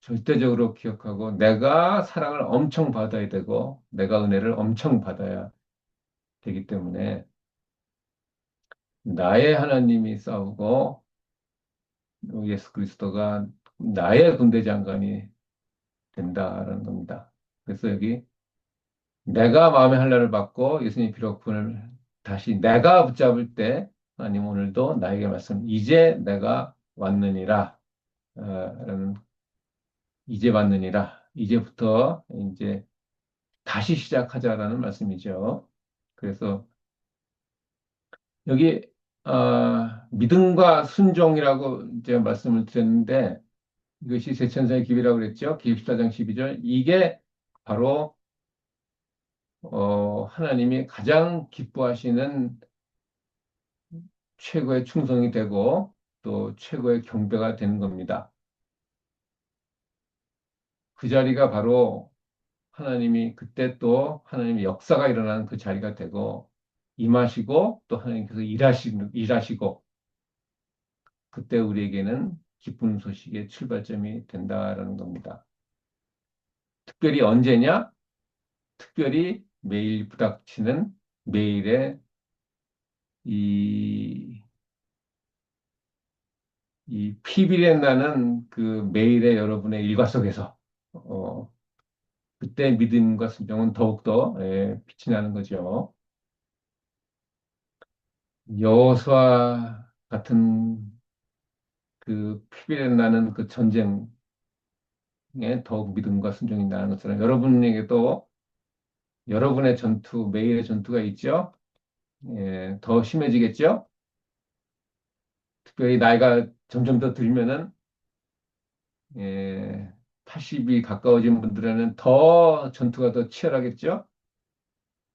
절대적으로 기억하고 내가 사랑을 엄청 받아야 되고 내가 은혜를 엄청 받아야 되기 때문에 나의 하나님이 싸우고 예수 그리스도가 나의 군대 장관이 된다라는 겁니다. 그래서 여기 내가 마음의 할례를 받고 예수님 피로품을 다시 내가 붙잡을 때 하나님 오늘도 나에게 말씀 이제 내가 왔느니라 라는 이제 왔느니라 이제부터 이제 다시 시작하자라는 말씀이죠. 그래서 여기 믿음과 순종이라고 이제 말씀을 드렸는데 이것이 세천사의 기회라고 그랬죠. 기입 14장 12절. 이게 바로 하나님이 가장 기뻐하시는 최고의 충성이 되고 또 최고의 경배가 되는 겁니다. 그 자리가 바로 하나님이 그때 또 하나님의 역사가 일어나는 그 자리가 되고 임하시고 또 하나님께서 일하시고 그때 우리에게는 기쁜 소식의 출발점이 된다라는 겁니다. 특별히 언제냐? 특별히 매일 부닥치는 매일의 이, 이 피비린 나는 그 매일의 여러분의 일과 속에서 어, 그때 믿음과 순종은 더욱더 빛이 나는 거죠. 여호수아 같은 그 피비린 나는 그 전쟁에 더욱 믿음과 순종이 나는 것처럼 여러분에게도 여러분의 전투, 매일의 전투가 있죠. 더 심해지겠죠. 특별히 나이가 점점 더 들면은 예, 80이 가까워진 분들에는 더 전투가 더 치열하겠죠.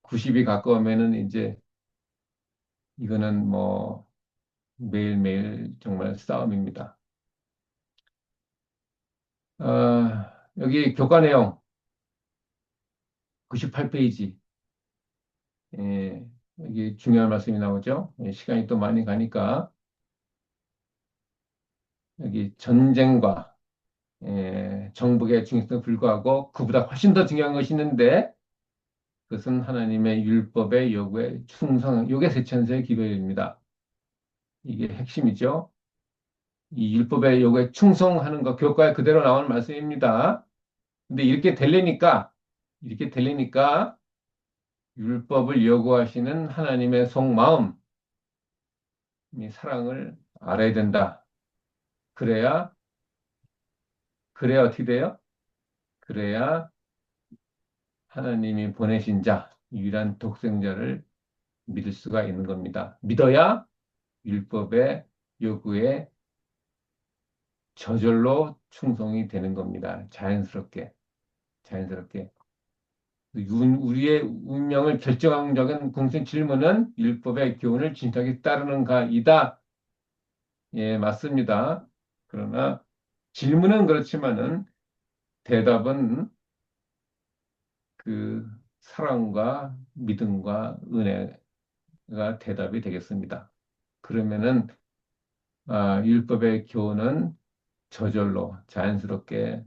90이 가까우면은 이제 이거는 뭐 매일매일 정말 싸움입니다. 여기 교과 내용 98페이지. 여기 중요한 말씀이 나오죠. 시간이 또 많이 가니까 여기 전쟁과 정복의 중요성에 불구하고 그보다 훨씬 더 중요한 것이 있는데 그것은 하나님의 율법의 요구에 충성, 요게 세천세의 기별입니다. 이게 핵심이죠. 이 율법의 요구에 충성하는 것, 교과에 그대로 나오는 말씀입니다. 근데 이렇게 되려니까 율법을 요구하시는 하나님의 속마음, 이 사랑을 알아야 된다. 그래야, 그래야 어떻게 돼요? 그래야 하나님이 보내신 자, 유일한 독생자를 믿을 수가 있는 겁니다. 믿어야 율법의 요구에 저절로 충성이 되는 겁니다. 자연스럽게. 우리의 운명을 결정적인 공통 질문은 율법의 교훈을 진작에 따르는가이다. 예, 맞습니다. 그러나 질문은 그렇지만은 대답은 그 사랑과 믿음과 은혜가 대답이 되겠습니다. 그러면은 율법의 교훈은 저절로 자연스럽게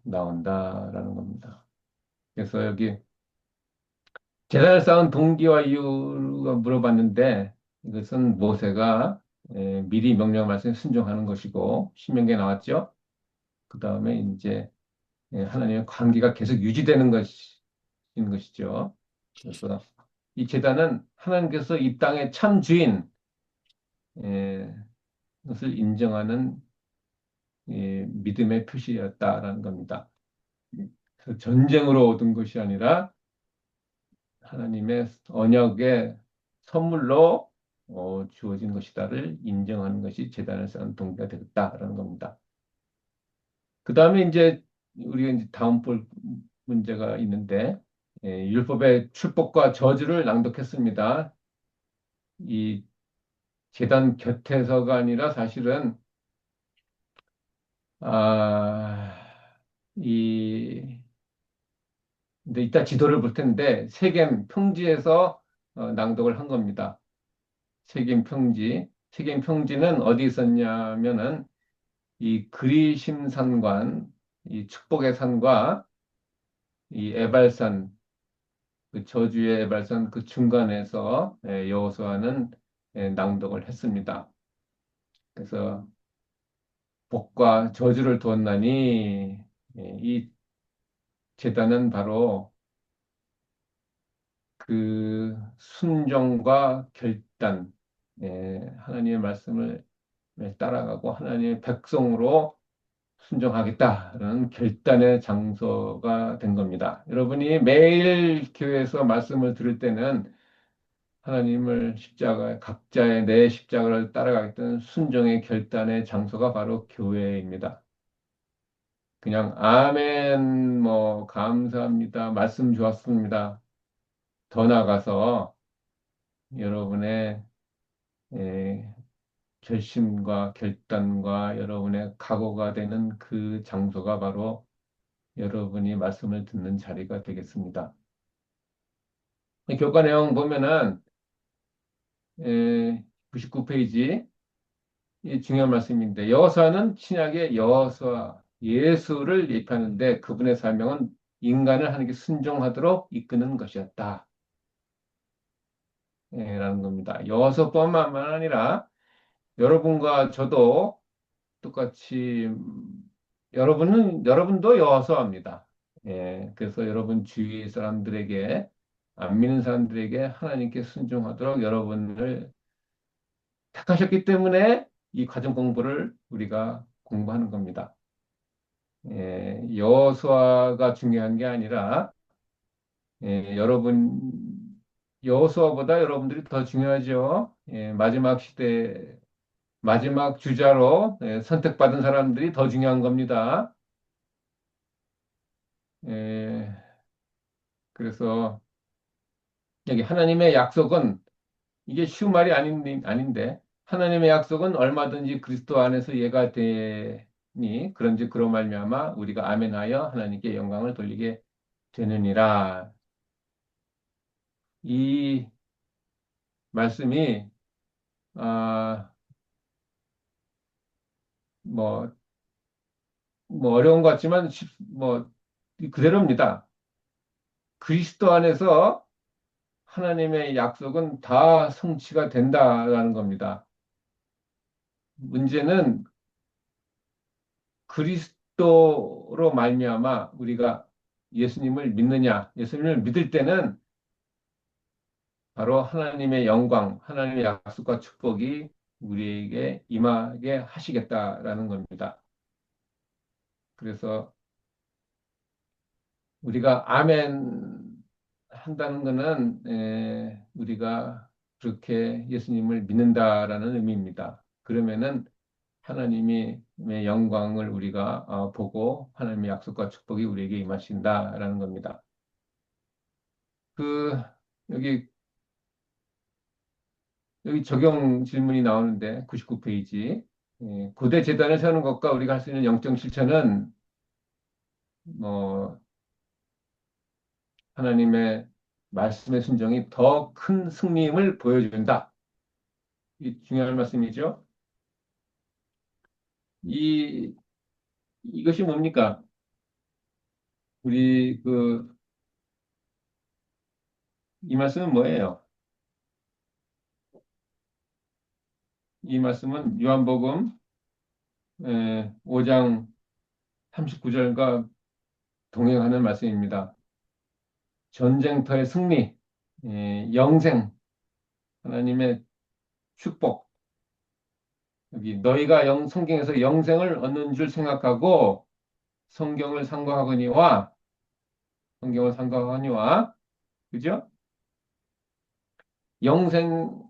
나온다라는 겁니다. 그래서 여기 제단을 쌓은 동기와 이유가 물어봤는데 이것은 모세가 미리 명령 말씀에 순종하는 것이고 신명기에 나왔죠. 그 다음에 이제 하나님의 관계가 계속 유지되는 것인 것이죠. 그래서 이 제단은 하나님께서 이 땅의 참 주인 에, 것을 인정하는 믿음의 표시였다라는 겁니다. 그래서 전쟁으로 얻은 것이 아니라 하나님의 언약의 선물로 주어진 것이다를 인정하는 것이 제단을 쌓는 동기가 되겠다라는 겁니다. 그 다음에 이제 우리가 이제 다음 볼 문제가 있는데 율법의 축복과 저주를 낭독했습니다. 이 제단 곁에서가 아니라 사실은 아, 이 근데 이따 지도를 볼 텐데 세겜 평지에서 낭독을 한 겁니다. 세겜 평지. 세겜 평지는 어디 있었냐면은 이 그리심산관, 이 축복의 산과 이 에발산, 그 저주의 에발산 그 중간에서 여호수아는 낭독을 했습니다. 그래서 복과 저주를 두었나니 이 제단은 바로 그 순종과 결단, 하나님의 말씀을 따라가고 하나님의 백성으로 순종하겠다라는 결단의 장소가 된 겁니다. 여러분이 매일 교회에서 말씀을 들을 때는 하나님을 십자가, 각자의 내 십자가를 따라가겠다는 순종의 결단의 장소가 바로 교회입니다. 그냥 아멘, 뭐, 감사합니다. 말씀 좋았습니다. 더 나아가서 여러분의 에, 결심과 결단과 여러분의 각오가 되는 그 장소가 바로 여러분이 말씀을 듣는 자리가 되겠습니다. 교과 내용 보면은 99페이지 이 중요한 말씀인데 여호수아는 신약의 여호수아 예수를 예표하는데 그분의 사명은 인간을 하나님께 순종하도록 이끄는 것이었다. 라는 겁니다. 여호수아뿐만 아니라 여러분과 저도 똑같이 여러분도 여호수아입니다. 그래서 여러분 주위 사람들에게 안 믿는 사람들에게 하나님께 순종하도록 여러분을 택하셨기 때문에 이 과정 공부를 우리가 공부하는 겁니다. 여호수아가 중요한 게 아니라 여러분 여호수아보다 여러분들이 더 중요하죠. 마지막 시대 마지막 주자로 선택받은 사람들이 더 중요한 겁니다. 예, 그래서 여기 하나님의 약속은 이게 쉬운 말이 아닌데 하나님의 약속은 얼마든지 그리스도 안에서 이해가 되니 그런지 그런 말미암아 우리가 아멘하여 하나님께 영광을 돌리게 되느니라. 이 말씀이 아, 뭐, 뭐 어려운 것 같지만 뭐 그대로입니다. 그리스도 안에서 하나님의 약속은 다 성취가 된다라는 겁니다. 문제는 그리스도로 말미암아 우리가 예수님을 믿느냐, 예수님을 믿을 때는 바로 하나님의 영광, 하나님의 약속과 축복이 우리에게 임하게 하시겠다라는 겁니다. 그래서 우리가 아멘 한다는 것은 우리가 그렇게 예수님을 믿는다라는 의미입니다. 그러면은 하나님의 영광을 우리가 보고 하나님의 약속과 축복이 우리에게 임하신다라는 겁니다. 그 여기 적용 질문이 나오는데 99페이지 고대 제단을 세우는 것과 우리가 할 수 있는 영적 실천은 뭐 하나님의 말씀의 순종이 더 큰 승리임을 보여준다. 이 중요한 말씀이죠. 이 이것이 뭡니까? 우리 이 말씀은 뭐예요? 이 말씀은 요한복음 5장 39절과 동행하는 말씀입니다. 전쟁터의 승리, 영생, 하나님의 축복. 여기 너희가 성경에서 영생을 얻는 줄 생각하고 성경을 상고하거니와 성경을 상고하거니와 그죠? 영생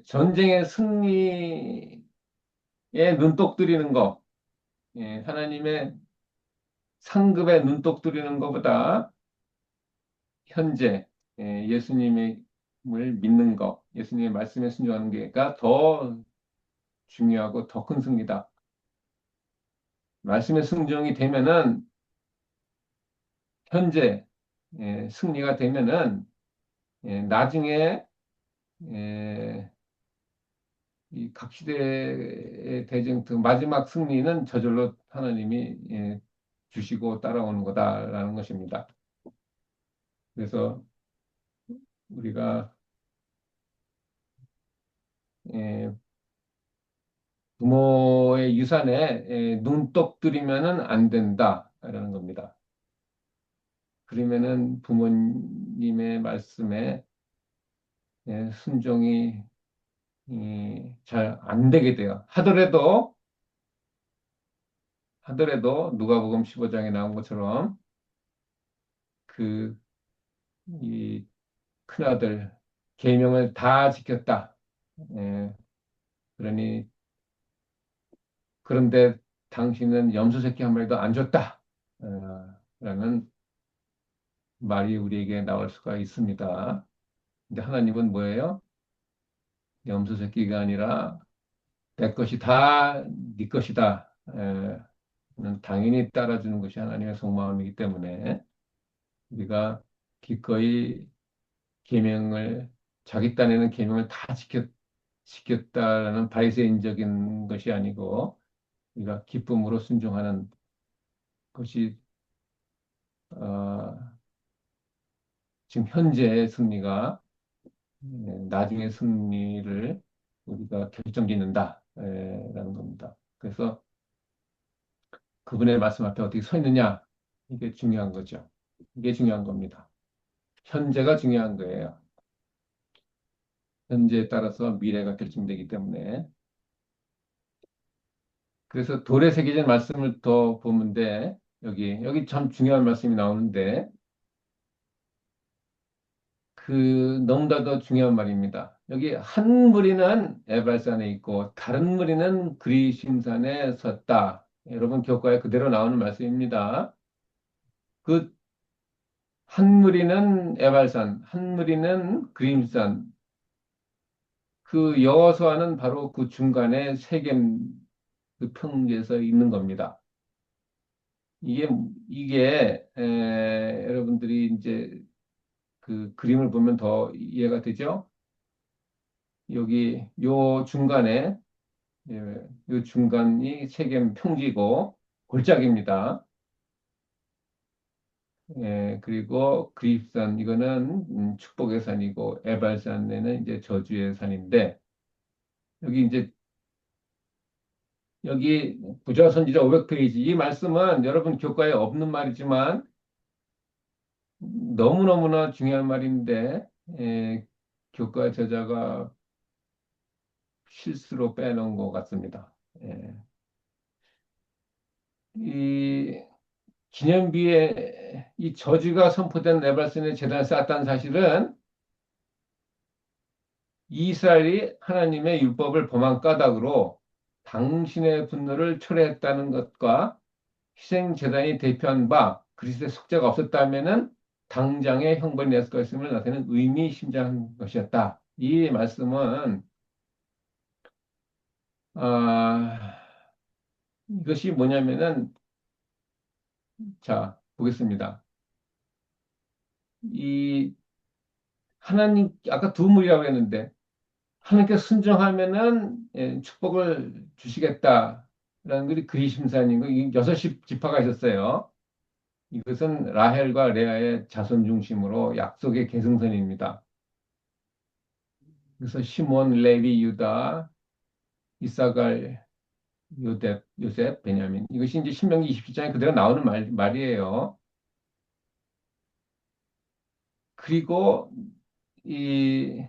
전쟁의 승리에 눈독 들이는 거, 하나님의 상급에 눈독 들이는 것보다 현재 예수님을 믿는 것, 예수님의 말씀에 순종하는 게가 더 중요하고 더 큰 승리다. 말씀에 순종이 되면은 현재 승리가 되면은 나중에 에, 이 각시대의 대쟁투 마지막 승리는 저절로 하나님이 주시고 따라오는 거다라는 것입니다. 그래서 우리가 에, 부모의 유산에 눈독 들이면은 안 된다라는 겁니다. 그러면은 부모님의 말씀에 순종이 잘 안 되게 돼요. 하더라도 누가복음 15장에 나온 것처럼 그 이 큰아들 계명을 다 지켰다. 예, 그러니 그런데 당신은 염소 새끼 한 마리도 안 줬다. 라는 말이 우리에게 나올 수가 있습니다. 근데 하나님은 뭐예요? 염소 새끼가 아니라 내 것이 다 네 것이다. 는 당연히 따라주는 것이 하나님의 속마음이기 때문에 우리가 기꺼이 계명을 자기 딴에는 계명을 다 지켰다라는 바리새인적인 것이 아니고 우리가 기쁨으로 순종하는 것이 어, 지금 현재의 승리가 나중의 승리를 우리가 결정짓는다 라는 겁니다. 그래서 그분의 말씀 앞에 어떻게 서 있느냐 이게 중요한 거죠. 이게 중요한 겁니다. 현재가 중요한 거예요. 현재에 따라서 미래가 결정되기 때문에. 그래서 돌에 새겨진 말씀을 더 보면 돼. 여기 참 중요한 말씀이 나오는데, 너무나도 중요한 말입니다. 여기 한 무리는 에발산에 있고, 다른 무리는 그리심산에 섰다. 여러분 교과에 그대로 나오는 말씀입니다. 그 한 무리는 에발산, 한 무리는 그림산, 그 여호수아는 바로 그 중간에 세겜 그 평지에서 있는 겁니다. 여러분들이 이제 그 그림을 보면 더 이해가 되죠? 여기 요 중간에 요 중간이 세겜 평지고 골짜기입니다. 그리고 그립산 이거는 축복의 산이고 에발산에는 이제 저주의 산인데 여기 이제 여기 부자선지자 500페이지 이 말씀은 여러분 교과에 없는 말이지만 너무너무나 중요한 말인데 교과 저자가 실수로 빼놓은 것 같습니다. 예. 이 기념비에 이 저주가 선포된 네발슨의 재단을 쌓았다는 사실은 이스라엘이 하나님의 율법을 범한 까닭으로 당신의 분노를 초래했다는 것과 희생 재단이 대표한 바 그리스도의 속죄가 없었다면은 당장의 형벌이 냈을 것임을 나타내는 의미심장한 것이었다. 이 말씀은 아, 이것이 뭐냐면은 자 보겠습니다. 이 하나님 아까 두 물이라고 했는데 하나님께 순종하면은 축복을 주시겠다라는 것이 그리심산인 거. 이 여섯 지파가 있었어요. 이것은 라헬과 레아의 자손 중심으로 약속의 계승선입니다. 그래서 시몬, 레위, 유다, 이사갈, 요셉, 베냐민. 이것이 이제 신명기 27장에 그대로 나오는 말이에요. 그리고 이,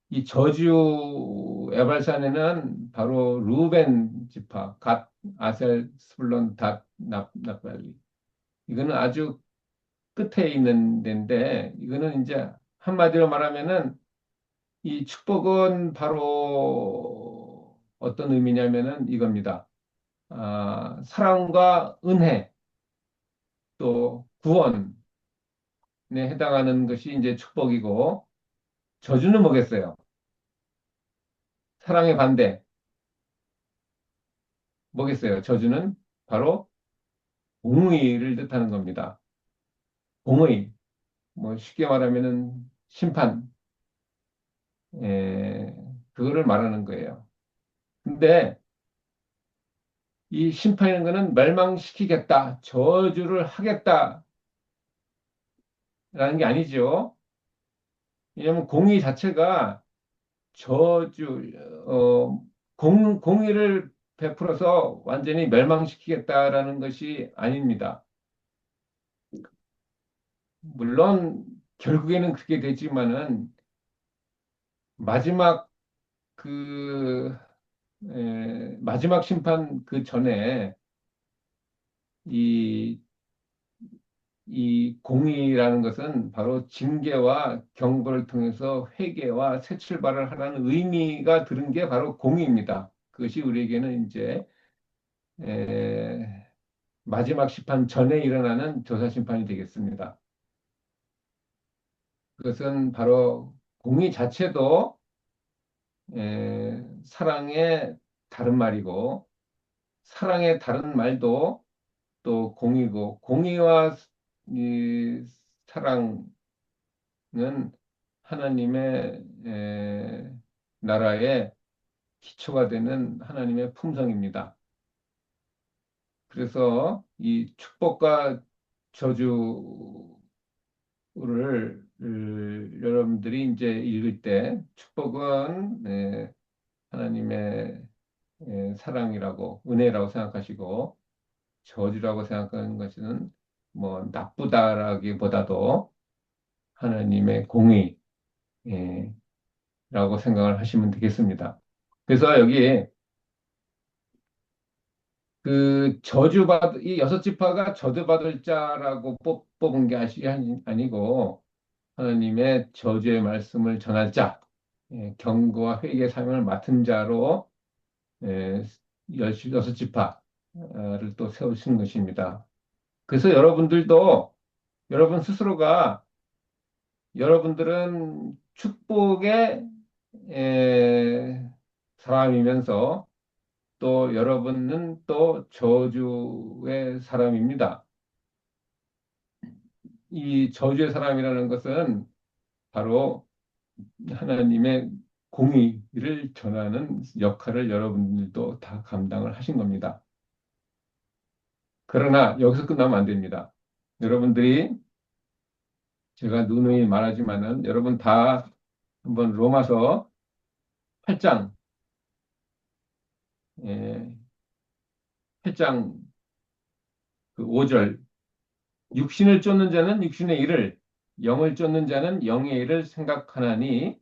이 저주 에발산에는 바로 루벤 지파, 갓, 아셀, 스불론, 닷, 납발리. 이거는 아주 끝에 있는 데인데, 이거는 이제 한마디로 말하면은 이 축복은 바로 어떤 의미냐면은 이겁니다. 사랑과 은혜, 또 구원에 해당하는 것이 이제 축복이고, 저주는 뭐겠어요? 사랑의 반대, 뭐겠어요? 저주는 바로 공의를 뜻하는 겁니다. 공의, 뭐 쉽게 말하면은 심판, 에, 그거를 말하는 거예요. 근데 이 심판이라는 거는 멸망시키겠다, 저주를 하겠다라는 게 아니죠. 왜냐하면 공의 자체가 저주, 공의를 베풀어서 완전히 멸망시키겠다라는 것이 아닙니다. 물론 결국에는 그렇게 되지만은 마지막 마지막 심판 그 전에 이 이 공의라는 것은 바로 징계와 경고를 통해서 회개와 새 출발을 하라는 의미가 들은 게 바로 공의입니다. 그것이 우리에게는 이제 에, 마지막 심판 전에 일어나는 조사 심판이 되겠습니다. 그것은 바로 공의 자체도 사랑의 다른 말이고 사랑의 다른 말도 또 공의고 공의와 이 사랑은 하나님의 나라의 기초가 되는 하나님의 품성입니다. 그래서 이 축복과 저주를 여러분들이 이제 읽을 때 축복은 하나님의 사랑이라고 은혜라고 생각하시고 저주라고 생각하는 것은 뭐 나쁘다라기보다도 하나님의 공의라고 생각을 하시면 되겠습니다. 그래서 여기 그 이 여섯 지파가 저주받을 자라고 뽑은 게 아니고 하나님의 저주의 말씀을 전할 자, 경고와 회개 사명을 맡은 자로 예, 여섯 지파를 또 세우신 것입니다. 그래서 여러분들도 여러분 스스로가 여러분들은 축복의 사람이면서 또 여러분은 또 저주의 사람입니다. 이 저주의 사람이라는 것은 바로 하나님의 공의를 전하는 역할을 여러분들도 다 감당을 하신 겁니다. 그러나 여기서 끝나면 안 됩니다. 여러분들이 제가 누누이 말하지만은 여러분 다 한번 로마서 8장, 예, 8장 그 5절 육신을 쫓는 자는 육신의 일을 영을 쫓는 자는 영의 일을 생각하나니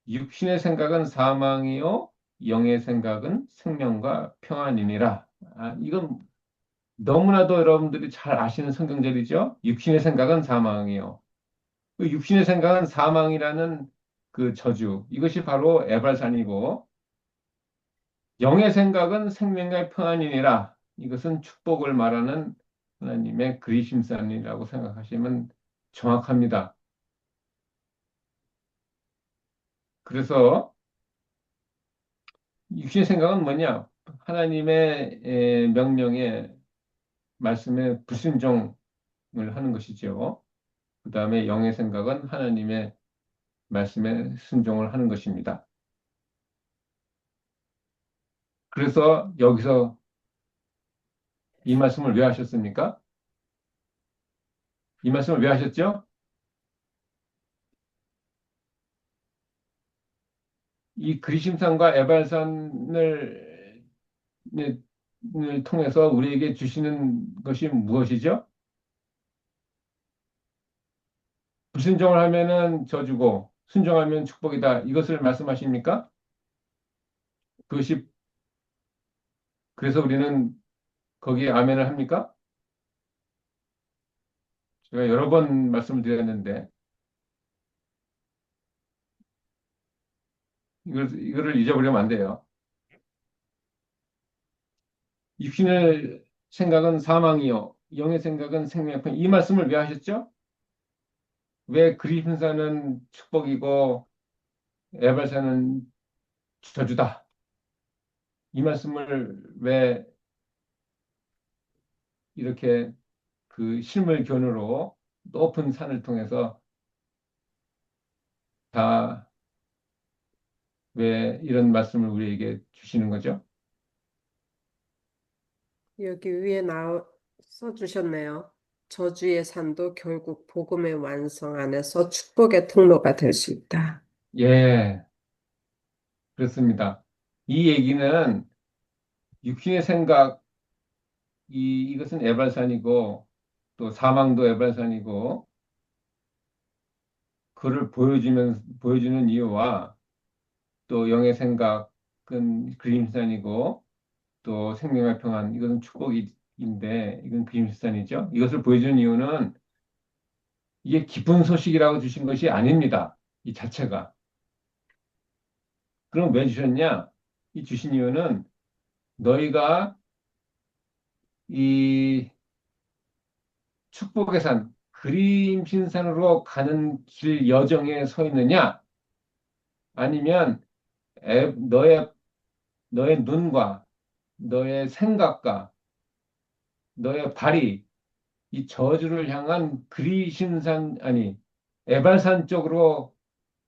육신의 생각은 사망이요 영의 생각은 생명과 평안이니라. 이건 너무나도 여러분들이 잘 아시는 성경절이죠. 육신의 생각은 사망이요. 그 육신의 생각은 사망이라는 그 저주. 이것이 바로 에발산이고 영의 생각은 생명과 평안이니라. 이것은 축복을 말하는 하나님의 그리심산이라고 생각하시면 정확합니다. 그래서 육신의 생각은 뭐냐? 하나님의 명령에 말씀에 불순종을 하는 것이죠. 그 다음에 영의 생각은 하나님의 말씀에 순종을 하는 것입니다. 그래서 여기서 이 말씀을 왜 하셨습니까? 이 말씀을 왜 하셨죠? 이 그리심산과 에발산을 통해서 우리에게 주시는 것이 무엇이죠? 불순종을 하면은 저주고 순종하면 축복이다. 이것을 말씀하십니까? 그것이 그래서 우리는 거기에 아멘을 합니까? 제가 여러 번 말씀을 드렸는데 이거를 잊어버리면 안 돼요. 육신의 생각은 사망이요, 영의 생각은 생명. 이 말씀을 왜 하셨죠? 왜 그리심산은 축복이고 에발산은 저주다. 이 말씀을 왜 이렇게 그 실물견으로 높은 산을 통해서 다 왜 이런 말씀을 우리에게 주시는 거죠?
여기 위에 써주셨네요. 저주의 산도 결국 복음의 완성 안에서 축복의 통로가 될 수 있다.
예, 그렇습니다. 이 얘기는 육신의 생각, 이것은 에발산이고 또 사망도 에발산이고 그를 보여주는 이유와 또 영의 생각은 그림산이고 또 생명의 평안, 이것은 축복이 소식인데 이건 그림실산이죠. 이것을 보여주는 이유는 이게 기쁜 소식이라고 주신 것이 아닙니다. 이 자체가. 그럼 왜 주셨냐? 이 주신 이유는 너희가 이 축복의 산, 그림신산으로 가는 길 여정에 서 있느냐? 아니면 너의 눈과 너의 생각과 너의 발이 이 저주를 향한 그리신산, 아니, 에발산 쪽으로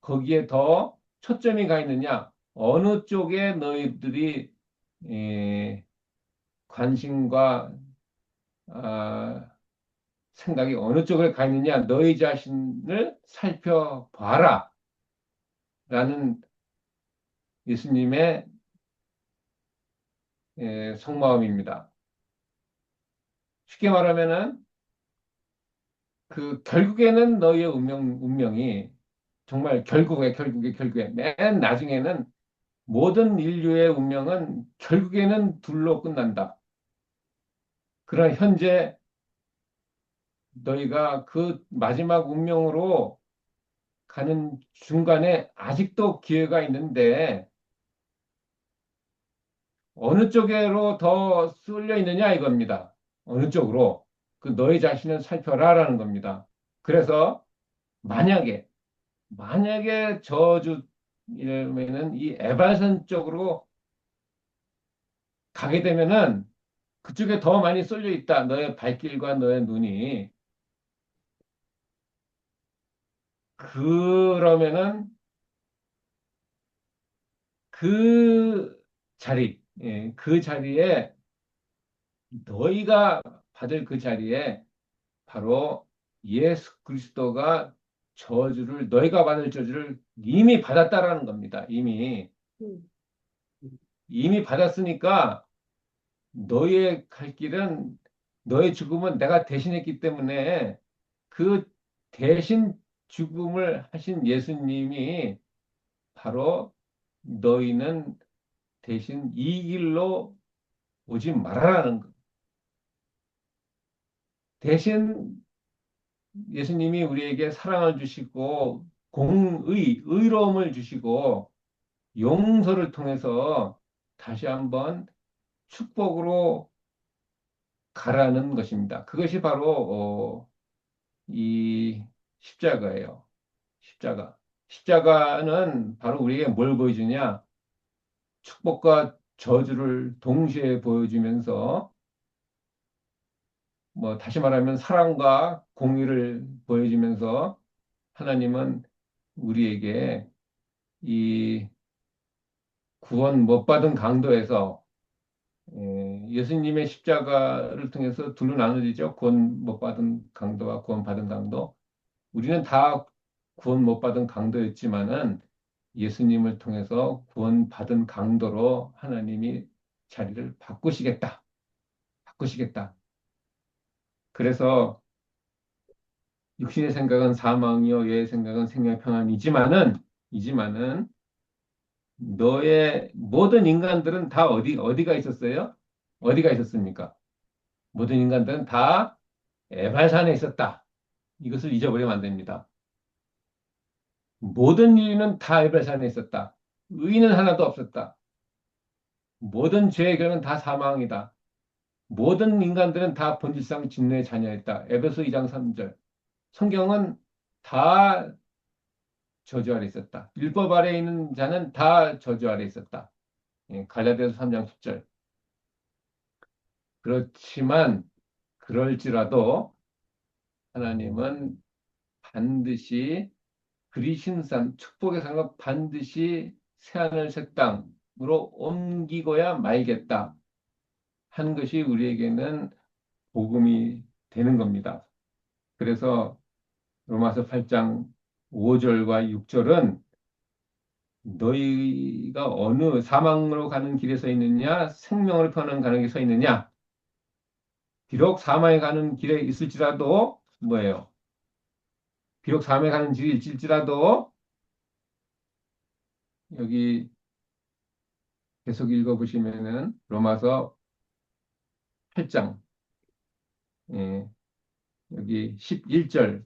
거기에 더 초점이 가 있느냐? 어느 쪽에 너희들이 에, 관심과 생각이 어느 쪽에 가 있느냐? 너희 자신을 살펴봐라. 라는 예수님의 속마음입니다. 쉽게 말하면은 그 결국에는 너희의 운명이 정말 결국에 맨 나중에는 모든 인류의 운명은 결국에는 둘로 끝난다. 그러나 현재 너희가 그 마지막 운명으로 가는 중간에 아직도 기회가 있는데 어느 쪽으로 더 쏠려 있느냐 이겁니다. 어느 쪽으로. 그 너희 자신을 살펴라라는 겁니다. 그래서 만약에 저주이면은 이 에바선 쪽으로 가게 되면은 그쪽에 더 많이 쏠려 있다. 너의 발길과 너의 눈이. 그러면은 그 그 자리에 너희가 받을 그 자리에 바로 예수 그리스도가 너희가 받을 저주를 이미 받았다라는 겁니다.
음,
이미 받았으니까 너희의 갈 길은 너의 죽음은 내가 대신했기 때문에 그 대신 죽음을 하신 예수님이 바로 너희는 대신 이 길로 오지 말아라는 것. 대신 예수님이 우리에게 사랑을 주시고 의로움을 주시고 용서를 통해서 다시 한번 축복으로 가라는 것입니다. 그것이 바로 이 십자가예요. 십자가. 십자가는 바로 우리에게 뭘 보여주냐? 축복과 저주를 동시에 보여주면서 뭐 다시 말하면 사랑과 공의를 보여주면서 하나님은 우리에게 이 구원 못 받은 강도에서 예수님의 십자가를 통해서 둘로 나눠지죠. 구원 못 받은 강도와 구원 받은 강도. 우리는 다 구원 못 받은 강도였지만은 예수님을 통해서 구원 받은 강도로 하나님이 자리를 바꾸시겠다. 바꾸시겠다. 그래서 육신의 생각은 사망이요, 영의 생각은 생명 이지만은 너의 모든 인간들은 다 어디가 있었어요? 어디가 있었습니까? 모든 인간들은 다 에발산에 있었다. 이것을 잊어버리면 안 됩니다. 모든 인류는 다 에발산에 있었다. 의인은 하나도 없었다. 모든 죄의 결은 다 사망이다. 모든 인간들은 다 본질상 진노의 자녀였다. 에베소 2장 3절. 성경은 다 저주 아래 있었다. 율법 아래 있는 자는 다 저주 아래 있었다. 갈라디아서 3장 10절. 그렇지만 그럴지라도 하나님은 반드시 그리신 삶, 축복의 삶은 반드시 새하늘 새 땅으로 옮기고야 말겠다 한 것이 우리에게는 복음이 되는 겁니다. 그래서 로마서 8장 5절과 6절은 너희가 어느 사망으로 가는 길에 서 있느냐, 생명을 편하는 가는 길에 서 있느냐, 비록 사망에 가는 길에 있을지라도 뭐예요? 비록 사망에 가는 길이 있을지라도 여기 계속 읽어보시면은 로마서 8장 예, 여기 11절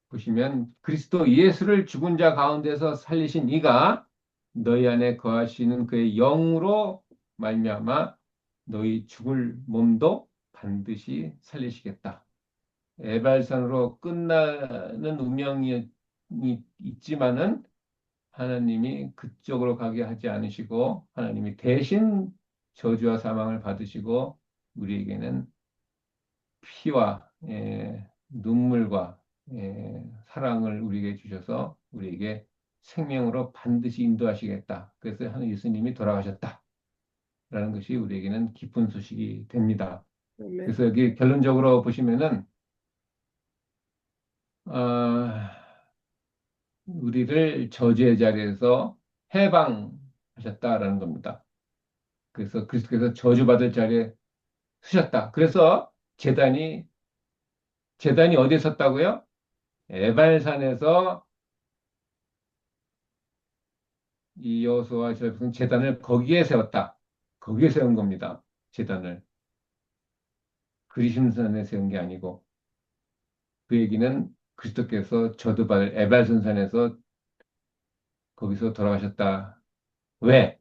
보시면 그리스도 예수를 죽은 자 가운데서 살리신 이가 너희 안에 거하시는 그의 영으로 말미암아 너희 죽을 몸도 반드시 살리시겠다. 에발산으로 끝나는 운명이 있지만은 하나님이 그쪽으로 가게 하지 않으시고 하나님이 대신 저주와 사망을 받으시고 우리에게는 피와 눈물과 사랑을 우리에게 주셔서 우리에게 생명으로 반드시 인도하시겠다. 그래서 하는 예수님이 돌아가셨다라는 것이 우리에게는 기쁜 소식이 됩니다.
아멘.
그래서 여기 결론적으로 보시면은 어, 우리를 저주의 자리에서 해방하셨다라는 겁니다. 그래서 그리스도께서 저주받을 자리에 서셨다. 그래서 재단이 어디에 섰다고요? 에발산에서 이 여호수아와 저는 제단을 거기에 세웠다. 거기에 세운 겁니다. 제단을 그리심산에 세운 게 아니고 그 얘기는 그리스도께서 저주받을 에발산에서 거기서 돌아가셨다. 왜?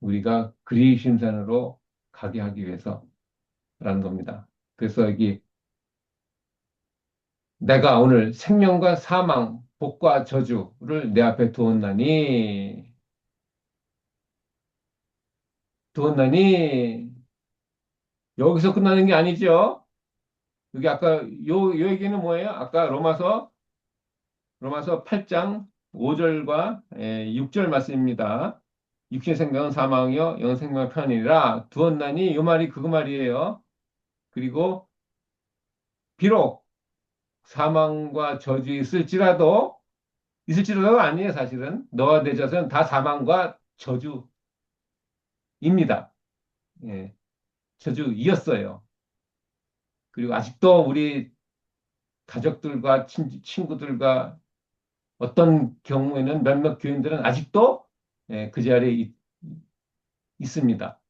우리가 그리심산으로 가게 하기 위해서라는 겁니다. 그래서 여기 내가 오늘 생명과 사망, 복과 저주를 내 앞에 두었나니 여기서 끝나는 게 아니죠. 여기 아까 요 얘기는 뭐예요? 아까 로마서 8장 5절과 6절 말씀입니다. 육신의 생명은 사망이요 영의 생명은 편이라 두었나니 이 말이 그 말이에요. 그리고 비록 사망과 저주 있을지라도 아니에요. 사실은 너와 내 자손은 다 사망과 저주입니다. 예, 저주이었어요. 그리고 아직도 우리 가족들과 친구들과 어떤 경우에는 몇몇 교인들은 아직도 그 자리에 있습니다.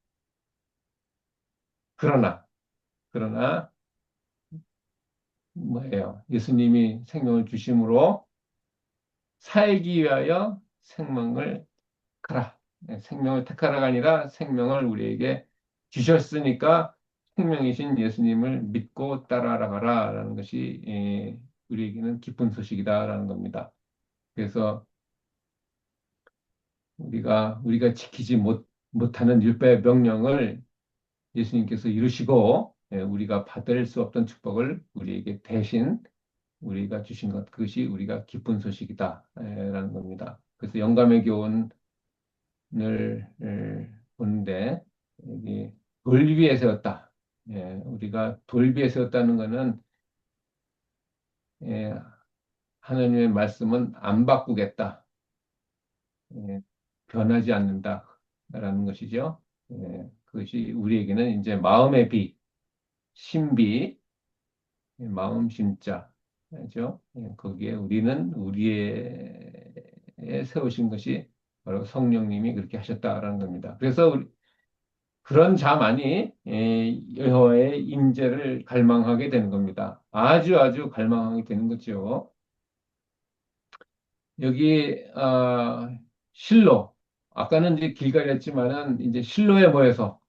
그러나, 그러나, 뭐예요? 예수님이 생명을 주심으로 살기 위하여 생명을 택하라. 생명을 택하라가 아니라 생명을 우리에게 주셨으니까 생명이신 예수님을 믿고 따라가라라는 것이 우리에게는 기쁜 소식이다라는 겁니다. 그래서 우리가 지키지 못하는 율법의 명령을 예수님께서 이루시고 우리가 받을 수 없던 축복을 우리에게 대신 우리가 주신 것 그것이 우리가 기쁜 소식이다라는 겁니다. 그래서 영감의 교훈을 보는데 여기 돌 위에 세웠다. 우리가 돌 위에 세웠다는 것은 예, 하나님의 말씀은 안 바꾸겠다. 예, 변하지 않는다라는 것이죠. 그것이 우리에게는 이제 마음의 비, 신비, 마음 심자죠. 거기에 우리는 우리의 세우신 것이 바로 성령님이 그렇게 하셨다라는 겁니다. 그래서 그런 자만이 여호와의 임재를 갈망하게 되는 겁니다. 아주 아주 갈망하게 되는 거죠. 여기 실로 아까는 이제 길갈이었지만은 이제 실로에 모여서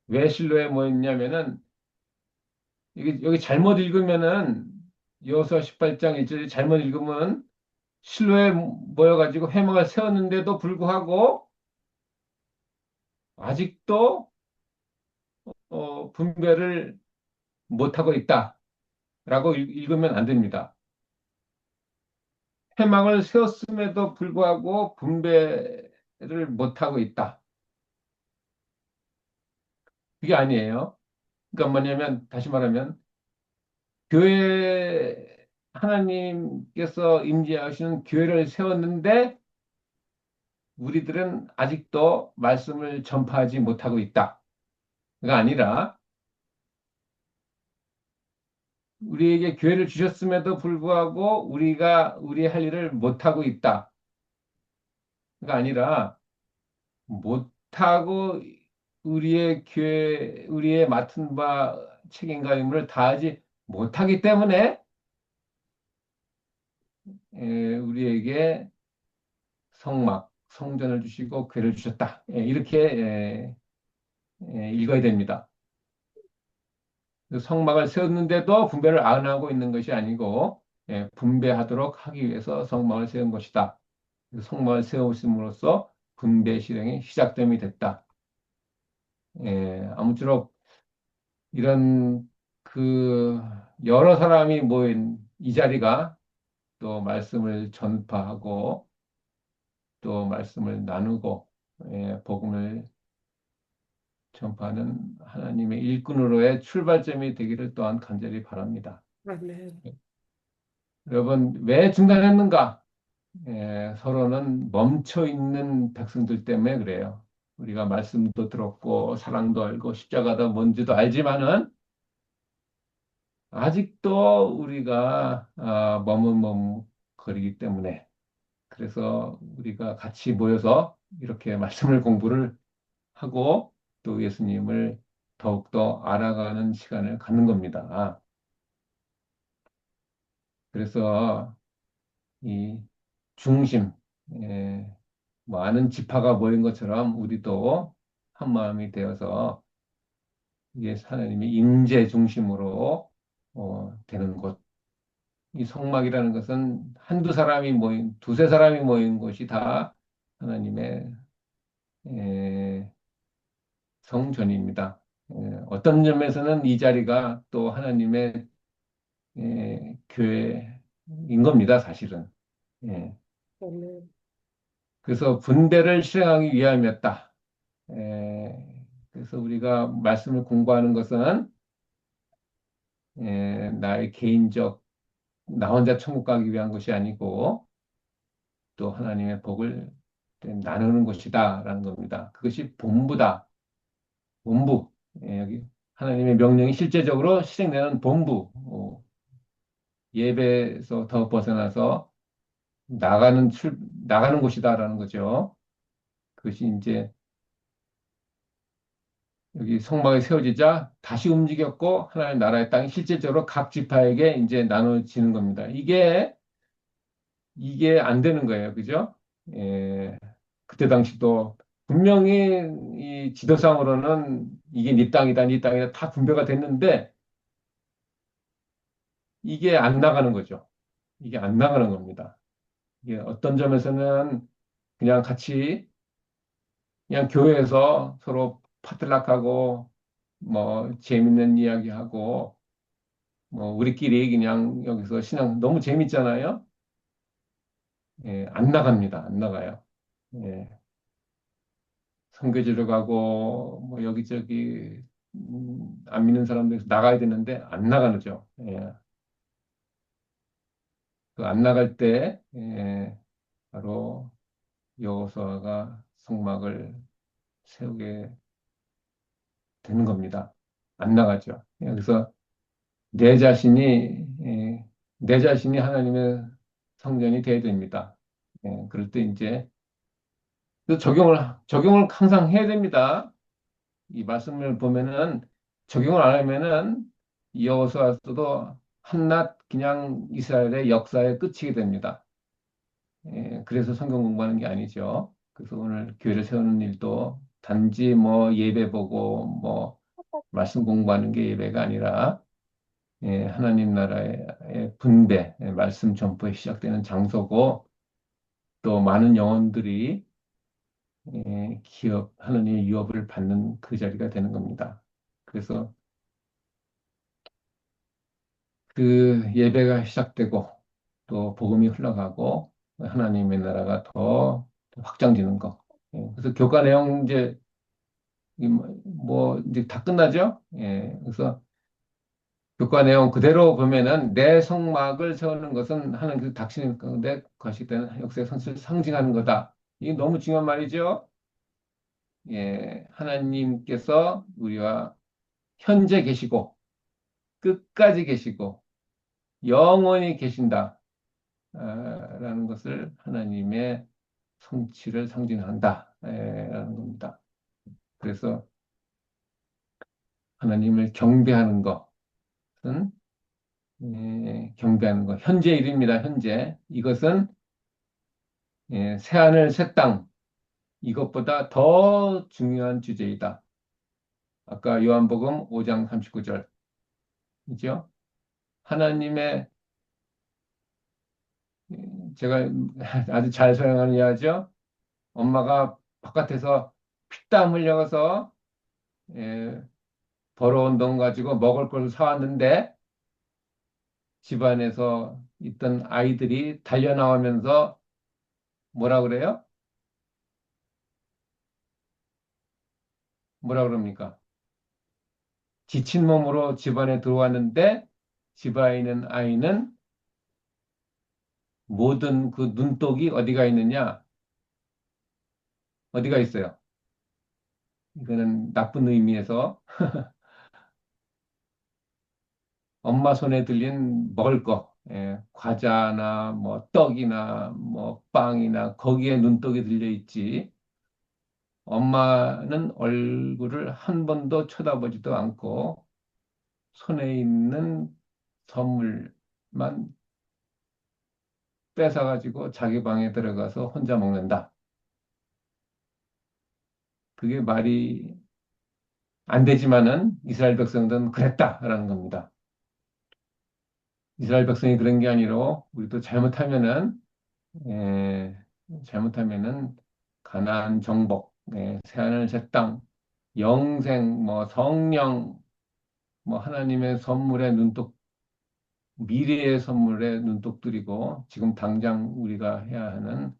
왜 실로에 모였냐면은 여기 잘못 읽으면은 여호수아 18장 1절에 잘못 읽으면 실로에 모여가지고 회막을 세웠는데도 불구하고 아직도 분배를 못하고 있다라고 읽으면 안 됩니다. 회막을 세웠음에도 불구하고 분배를 못하고 있다. 그게 아니에요. 그러니까 뭐냐면 다시 말하면 교회 하나님께서 임재하시는 교회를 세웠는데 우리들은 아직도 말씀을 전파하지 못하고 있다. 가 아니라 우리에게 교회를 주셨음에도 불구하고 우리가 우리의 할 일을 못하고 있다. 가 아니라 못하고 우리의 맡은 바 책임과 의무를 다하지 못하기 때문에 우리에게 성전을 주시고 괴를 주셨다. 이렇게 읽어야 됩니다. 그 성막을 세웠는데도 분배를 안 하고 있는 것이 아니고 분배하도록 하기 위해서 성막을 세운 것이다. 그 성막을 세우심으로써 분배 실행이 시작됨이 됐다. 아무쪼록 이런 그 여러 사람이 모인 이 자리가 또 말씀을 전파하고 또 말씀을 나누고 복음을 전파하는 하나님의 일꾼으로의 출발점이 되기를 또한 간절히 바랍니다.
아멘.
여러분, 왜 중단했는가? 서로는 멈춰 있는 백성들 때문에 그래요. 우리가 말씀도 들었고 사랑도 알고 십자가도 뭔지도 알지만은 아직도 우리가 머뭇머뭇거리기 때문에 그래서 우리가 같이 모여서 이렇게 말씀을 공부를 하고 또 예수님을 더욱더 알아가는 시간을 갖는 겁니다. 그래서 이 중심, 예, 많은 지파가 모인 것처럼 우리도 한 마음이 되어서 이게 하나님의 임재 중심으로 되는 곳. 이 성막이라는 것은 한두 사람이 모인, 두세 사람이 모인 곳이 다 하나님의 에, 성전입니다. 어떤 점에서는 이 자리가 또 하나님의 교회인 겁니다, 사실은. 예.
아멘.
그래서 분배를 실행하기 위함이었다. 그래서 우리가 말씀을 공부하는 것은 나의 개인적, 나 혼자 천국 가기 위한 것이 아니고 또 하나님의 복을 나누는 것이다라는 겁니다. 그것이 본부다. 본부. 여기 하나님의 명령이 실제적으로 실행되는 본부. 예배에서 더 벗어나서 나가는 곳이다라는 거죠. 그것이 이제 여기 성막이 세워지자 다시 움직였고 하나님 나라의 땅이 실제적으로 각 지파에게 이제 나눠지는 겁니다. 이게 안 되는 거예요. 그죠? 예, 그때 당시도 분명히 이 지도상으로는 이게 네 땅이다, 네 땅이다 다 분배가 됐는데 이게 안 나가는 거죠. 이게 안 나가는 겁니다. 이게 어떤 점에서는 그냥 같이 그냥 교회에서 서로 파틀락하고 뭐 재밌는 이야기하고 뭐 우리끼리 그냥 여기서 신앙 너무 재밌잖아요. 안 나갑니다. 안 나가요. 예, 선교지로 가고 뭐 여기저기 안 믿는 사람들 나가야 되는데 안 나가죠. 그 안 나갈 때 바로 여호수아가 성막을 세우게 되는 겁니다. 안 나가죠. 그래서 내 자신이 내 자신이 하나님의 성전이 되어야 됩니다. 그럴 때 이제 그 적용을 항상 해야 됩니다. 이 말씀을 보면은 적용을 안 하면은 여호수아서도 한낱 그냥 이스라엘의 역사의 끝이게 됩니다. 그래서 성경 공부하는 게 아니죠. 그래서 오늘 교회를 세우는 일도 단지 뭐 예배 보고 뭐 말씀 공부하는 게 예배가 아니라 하나님 나라의 분배, 말씀 전포에 시작되는 장소고 또 많은 영혼들이 하나님의 유업을 받는 그 자리가 되는 겁니다. 그래서 그 예배가 시작되고 또 복음이 흘러가고 하나님의 나라가 더 확장되는 거. 그래서 교과 내용 이제 이제 다 끝나죠. 그래서 교과 내용 그대로 보면은 내 성막을 세우는 것은 하나님께서 닥치는 가운데 과시되는 역사의 선수를 상징하는 거다. 이게 너무 중요한 말이죠. 하나님께서 우리와 현재 계시고 끝까지 계시고 영원히 계신다. 라는 것을 하나님의 성취를 상징한다. 라는 겁니다. 그래서 하나님을 경배하는 것은 경배하는 것. 현재 일입니다. 현재. 이것은 새하늘 새 땅 이것보다 더 중요한 주제이다. 아까 요한복음 5장 39절이죠. 하나님의 제가 아주 잘 사용하는 이야기죠. 엄마가 바깥에서 피땀 흘려서 예, 벌어온 돈 가지고 먹을 걸 사왔는데 집안에서 있던 아이들이 달려나오면서 뭐라 그래요? 뭐라 그럽니까? 지친 몸으로 집안에 들어왔는데 집안에 있는 아이는 모든 그 눈독이 어디가 있느냐? 어디가 있어요? 이거는 나쁜 의미에서 엄마 손에 들린 먹을 거, 과자나 뭐 떡이나 뭐 빵이나 거기에 눈독이 들려 있지. 엄마는 얼굴을 한 번도 쳐다보지도 않고 손에 있는 선물만 뺏어가지고 자기 방에 들어가서 혼자 먹는다. 그게 말이 안 되지만은 이스라엘 백성들은 그랬다라는 겁니다. 이스라엘 백성이 그런 게 아니라 우리도 예, 잘못하면은 가나안 정복, 새하늘 새 땅, 영생, 뭐 성령, 뭐 하나님의 선물에 눈독, 미래의 선물에 눈독 들이고 지금 당장 우리가 해야 하는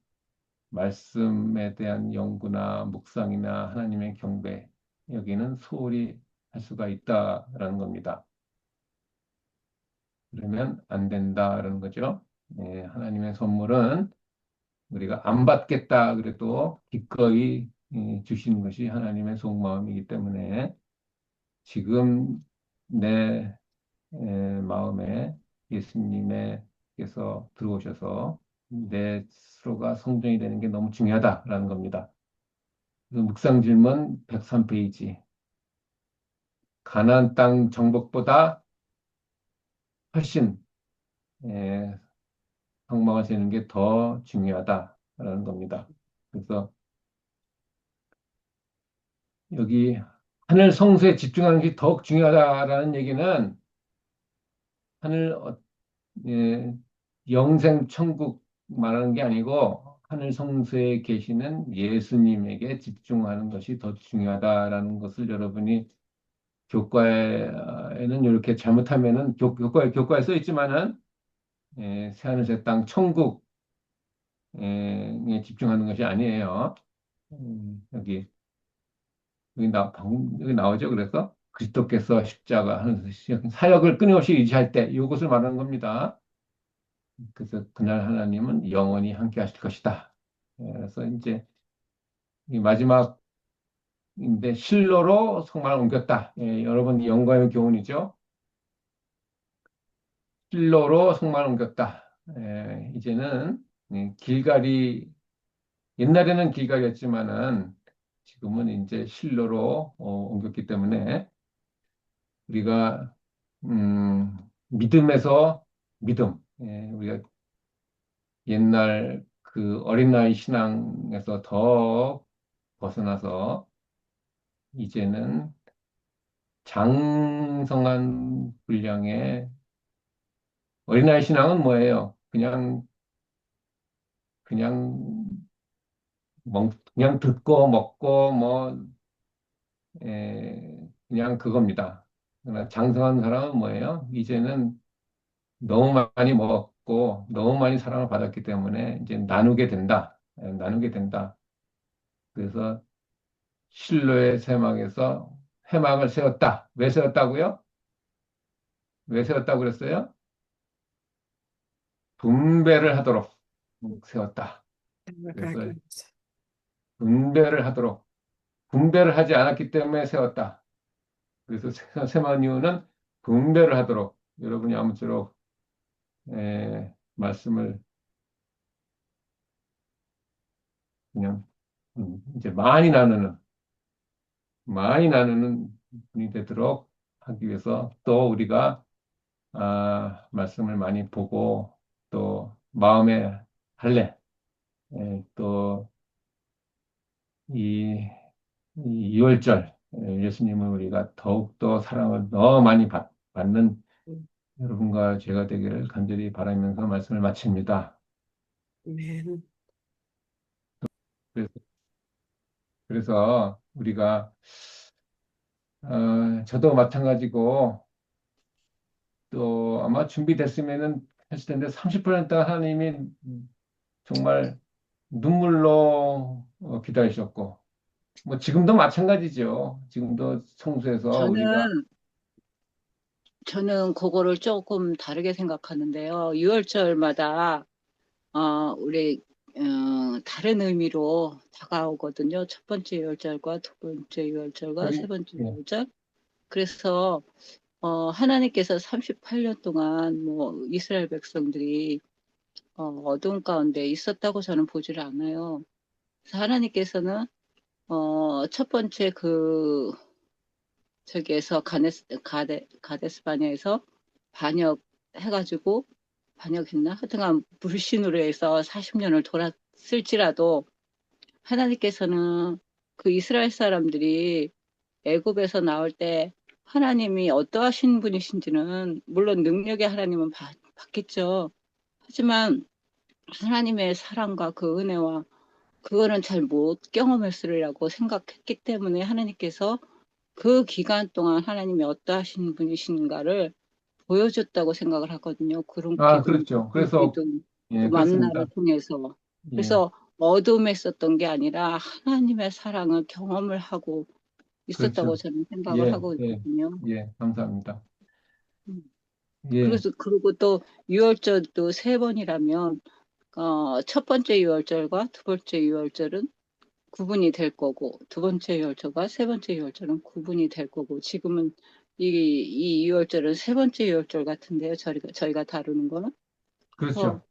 말씀에 대한 연구나 묵상이나 하나님의 경배, 여기는 소홀히 할 수가 있다라는 겁니다. 그러면 안 된다라는 거죠. 하나님의 선물은 우리가 안 받겠다 그래도 기꺼이 주시는 것이 하나님의 속마음이기 때문에 지금 내 마음에 예수님께서 들어오셔서 내 스스로가 성전이 되는 게 너무 중요하다라는 겁니다. 그래서 묵상 질문 103페이지. 가나안 땅 정복보다 훨씬 에, 성막을 세우는 게 더 중요하다라는 겁니다. 그래서 여기 하늘 성수에 집중하는 게 더욱 중요하다라는 얘기는 하늘 예, 영생 천국 말하는 게 아니고 하늘 성수에 계시는 예수님에게 집중하는 것이 더 중요하다라는 것을 여러분이 교과에는 이렇게 잘못하면은 교과에 써 있지만은 새하늘 새 땅 천국에 집중하는 것이 아니에요. 여기 여기 나오죠. 그래서 그리스도께서 십자가 하는 사역을 끊임없이 유지할 때 이것을 말하는 겁니다. 그래서 그날 하나님은 영원히 함께 하실 것이다. 그래서 이제 이 마지막인데 실로로 성막을 옮겼다. 여러분 영광의 교훈이죠. 실로로 성막을 옮겼다. 이제는 길갈이 옛날에는 길갈이었지만은 지금은 이제 실로로 옮겼기 때문에 우리가 믿음에서 믿음, 우리가 옛날 그 어린아이 신앙에서 더 벗어나서 이제는 장성한 분량의 어린아이 신앙은 뭐예요? 그냥 그냥 듣고 먹고 뭐 그냥 그겁니다. 그러나 장성한 사람은 뭐예요? 이제는 너무 많이 먹었고 너무 많이 사랑을 받았기 때문에 이제 나누게 된다. 나누게 된다. 그래서 실로의 세막에서 회막을 세웠다. 왜 세웠다고요? 왜 세웠다고 그랬어요? 분배를 하도록 세웠다.
가기
그래서
위해서.
분배를 하도록 분배를 하지 않았기 때문에 세웠다. 그래서 세만 이유는 분배를 하도록 여러분이 아무쪼록 말씀을 그냥 이제 많이 나누는 분이 되도록 하기 위해서 또 우리가 말씀을 많이 보고 또 마음에 할래 또 이, 이 2월절 예수님을 우리가 더욱더 사랑을 더 많이 받는 여러분과 제가 되기를 간절히 바라면서 말씀을 마칩니다.
아멘.
그래서, 그래서 우리가 저도 마찬가지고 또 아마 준비됐으면은 했을 텐데 30% 하나님이 정말 눈물로 기다리셨고 뭐 지금도 마찬가지죠. 지금도 성수에서 우리가
저는, 저는 그거를 조금 다르게 생각하는데요. 6월절마다, 우리, 다른 의미로 다가오거든요. 첫 번째 6월절과 두 번째 6월절과 세
우리
번째
예,
6월절. 그래서, 하나님께서 38년 동안 뭐, 이스라엘 백성들이, 어두운 가운데 있었다고 저는 보지를 않아요. 그래서 하나님께서는, 첫 번째 저기에서 가데스 바냐에서 반역해가지고 반역했나? 하여튼간 불신으로 해서 40년을 돌았을지라도 하나님께서는 그 이스라엘 사람들이 애굽에서 나올 때 하나님이 어떠하신 분이신지는 물론 능력의 하나님은 봤겠죠. 하지만 하나님의 사랑과 그 은혜와 그거는 잘 못 경험했으리라고 생각했기 때문에 하나님께서 그 기간 동안 하나님이 어떠하신 분이신가를 보여줬다고 생각을 하거든요. 구름 기둥,
그렇죠.
불
그래서
기둥, 또
예,
만나를
그렇습니다.
통해서.
예,
그래서 어둠에 있었던 게 아니라 하나님의 사랑을 경험을 하고 있었다고
그렇죠.
저는 생각을
예,
하고
예,
있거든요.
예, 감사합니다.
음.
예,
그래서 그리고 또 유월절도 세 번이라면 첫 번째 유월절과 두 번째 유월절은 구분이 될 거고, 두 번째 유월절과 세 번째 유월절은 구분이 될 거고, 지금은 이 유월절은 세 번째 유월절 같은데요. 저희가 다루는 거는. 그래서,
그렇죠.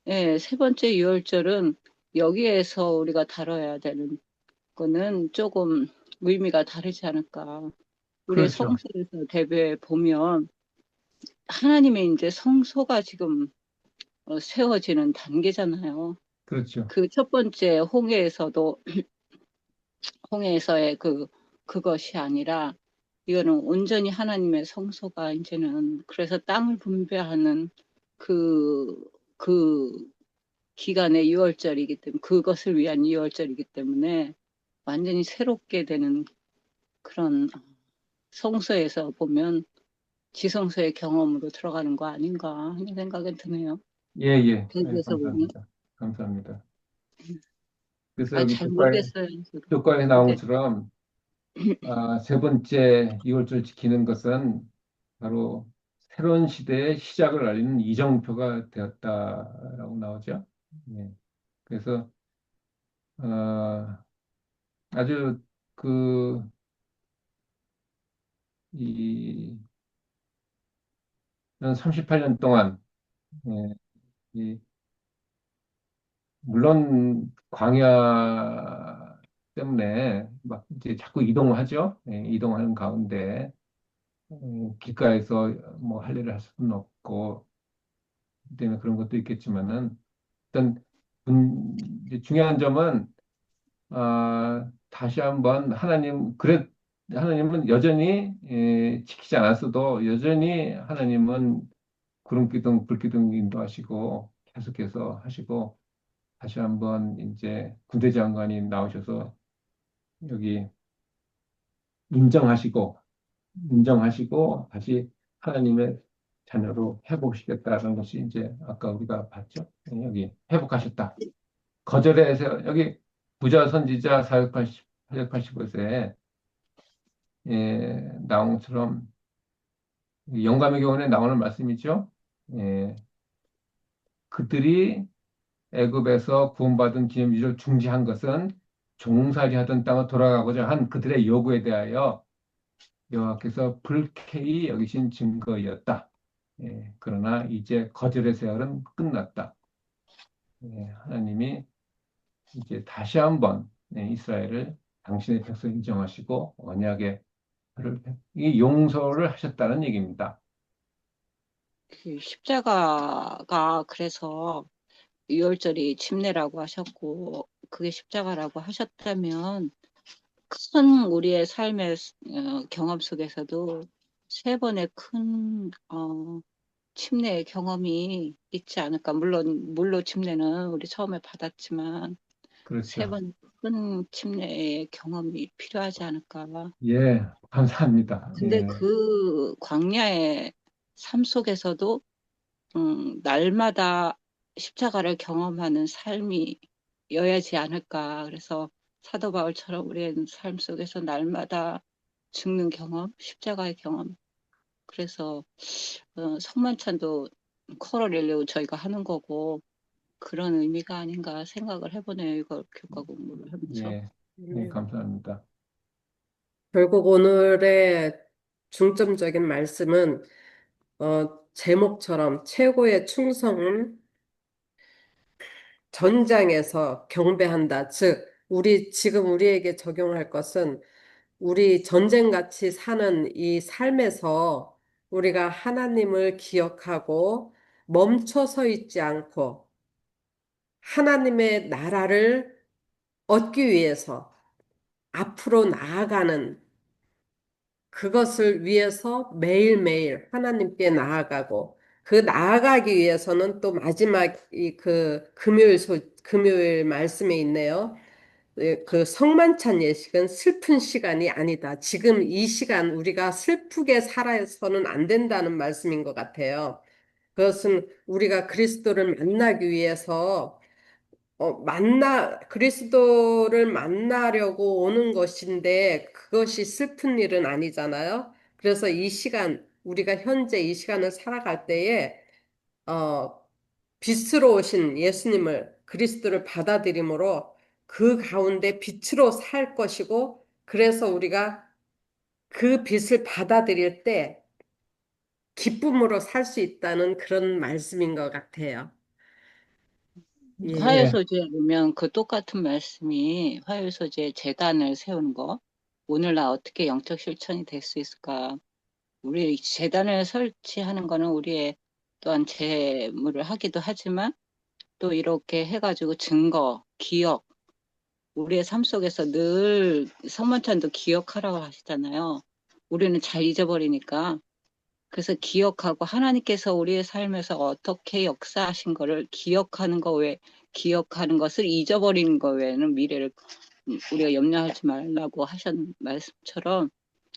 예, 세 번째 유월절은 여기에서 우리가 다뤄야 되는 거는 조금 의미가 다르지 않을까. 우리의
그렇죠.
성서에서 대비해 보면, 하나님의 이제 성소가 지금 세워지는 단계잖아요.
그렇죠.
그 첫 번째 홍해에서의 그것이 아니라, 이거는 온전히 하나님의 성소가 이제는 그래서 땅을 분배하는 그, 그 기간의 유월절이기 때문에 그것을 위한 유월절이기 때문에 완전히 새롭게 되는 그런 성소에서 보면 지성소의 경험으로 들어가는 거 아닌가 하는 생각이 드네요.
예, 예.
대비해서 보면.
감사합니다. 감사합니다. 그래서 여기
잘 모르겠어요. 저도.
교과에 나온
근데
것처럼 세 번째 이월절 지키는 것은 바로 새로운 시대의 시작을 알리는 이정표가 되었다라고 나오죠. 예. 그래서 어, 아주 그, 이, 38년 동안, 예, 이, 물론 광야 때문에 막 이제 자꾸 이동을 하죠. 예, 이동하는 가운데, 길가에서 뭐 할 일을 할 수는 없고, 때문에 그런 것도 있겠지만은, 일단, 이제 중요한 점은, 다시 한번 하나님은 여전히, 지키지 않았어도 여전히 하나님은 구름기둥, 불기둥 인도하시고 계속해서 하시고 다시 한번 이제 군대 장관이 나오셔서 여기 인정하시고 다시 하나님의 자녀로 회복시켰다는 것이 이제 아까 우리가 봤죠. 여기 회복하셨다. 거절해서 여기 부자 선지자 485세 나온 것처럼 영감의 교훈에 나오는 말씀이죠. 예, 그들이 애굽에서 구원받은 기념유적을 중지한 것은 종살이 하던 땅을 돌아가고자 한 그들의 요구에 대하여 여호와께서 불쾌히 여기신 증거였다. 그러나 이제 거절의 세월은 끝났다. 하나님이 이제 다시 한번 이스라엘을 당신의 백성 인정하시고 언약의 이 용서를 하셨다는 얘기입니다.
그 십자가가 그래서 유월절이 침례라고 하셨고 그게 십자가라고 하셨다면 큰 우리의 삶의 경험 속에서도 세 번의 큰 침례의 경험이 있지 않을까. 물론 물로 침례는 우리 처음에 받았지만 세
그렇죠.
번 큰 침례의 경험이 필요하지 않을까.
예, 감사합니다.
근데
예,
그 광야의 삶 속에서도 날마다 십자가를 경험하는 삶이여야지 않을까. 그래서 사도 바울처럼 우리의 삶 속에서 날마다 죽는 경험, 십자가의 경험. 그래서 성만찬도 코러렐리오 저희가 하는 거고 그런 의미가 아닌가 생각을 해보네요. 이걸 교과 공부를 하면서.
예, 예,
네.
감사합니다.
결국 오늘의 중점적인 말씀은 제목처럼 최고의 충성은 전장에서 경배한다. 즉, 지금 우리에게 적용할 것은 우리 전쟁같이 사는 이 삶에서 우리가 하나님을 기억하고 멈춰 서 있지 않고 하나님의 나라를 얻기 위해서 앞으로 나아가는 그것을 위해서 매일매일 하나님께 나아가고 그 나아가기 위해서는 또 마지막 금요일 말씀에 있네요. 예, 그 성만찬 예식은 슬픈 시간이 아니다. 지금 이 시간 우리가 슬프게 살아서는 안 된다는 말씀인 것 같아요. 그것은 우리가 그리스도를 만나기 위해서 그리스도를 만나려고 오는 것인데 그것이 슬픈 일은 아니잖아요. 그래서 이 시간, 우리가 현재 이 시간을 살아갈 때에, 어, 빛으로 오신 예수님을, 그리스도를 받아들임으로 그 가운데 빛으로 살 것이고, 그래서 우리가 그 빛을 받아들일 때 기쁨으로 살 수 있다는 그런 말씀인 것 같아요. 예.
화요
예,
소지에 보면 그 똑같은 말씀이 화요 소지에 재단을 세우는 거. 오늘 나 어떻게 영적 실천이 될 수 있을까? 우리 재단을 설치하는 거는 우리의 또한 재물을 하기도 하지만 또 이렇게 해가지고 증거, 기억, 우리의 삶 속에서 늘 성만찬도 기억하라고 하시잖아요. 우리는 잘 잊어버리니까. 그래서 기억하고 하나님께서 우리의 삶에서 어떻게 역사하신 거를 기억하는 거 외에, 기억하는 것을 잊어버리는 거 외에는 미래를 우리가 염려하지 말라고 하신 말씀처럼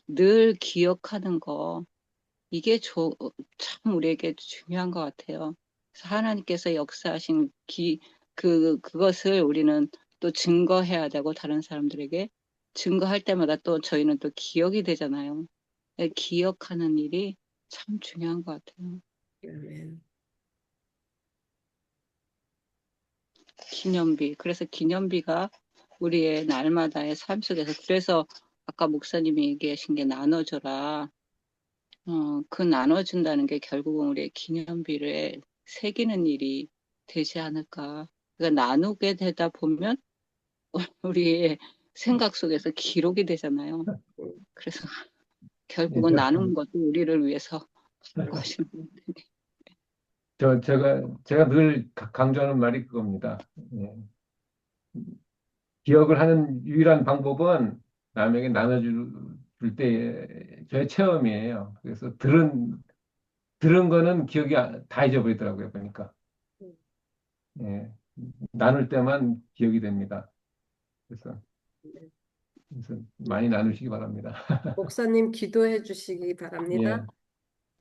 늘 기억하는 거, 이게 참 우리에게 중요한 것 같아요. 그래서 하나님께서 역사하신 그것을 우리는 또 증거해야 되고 다른 사람들에게 증거할 때마다 또 저희는 또 기억이 되잖아요. 기억하는 일이 참 중요한 것 같아요.
아멘.
기념비. 그래서 기념비가 우리의 날마다의 삶 속에서 그래서 아까 목사님이 얘기하신 게 나눠줘라. 그 나눠준다는 게 결국은 우리의 기념비를 새기는 일이 되지 않을까. 그러니까 나누게 되다 보면 우리의 생각 속에서 기록이 되잖아요. 그래서
예,
결국은 나누는 것도 우리를 위해서 하는 것입니다.
제가 늘 강조하는 말이 그겁니다. 예. 기억을 하는 유일한 방법은 남에게 나눠줄 때 저의 체험이에요. 그래서 들은 거는 기억이 다 잊어버리더라고요, 보니까. 예. 나눌 때만 기억이 됩니다. 그래서, 그래서 많이 나누시기 바랍니다.
목사님 기도해 주시기 바랍니다.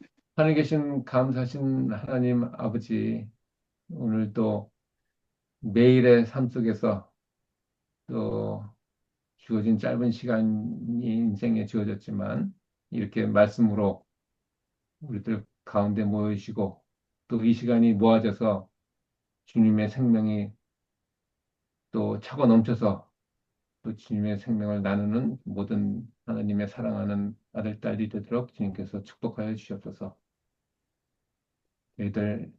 예. 하늘에 계신 감사하신 하나님 아버지, 오늘 또 매일의 삶 속에서 또 주어진 짧은 시간이 인생에 주어졌지만 이렇게 말씀으로 우리들 가운데 모이시고 또 이 시간이 모아져서 주님의 생명이 또 차고 넘쳐서 또 주님의 생명을 나누는 모든 하나님의 사랑하는 아들, 딸이 되도록 주님께서 축복하여 주시옵소서. 저희들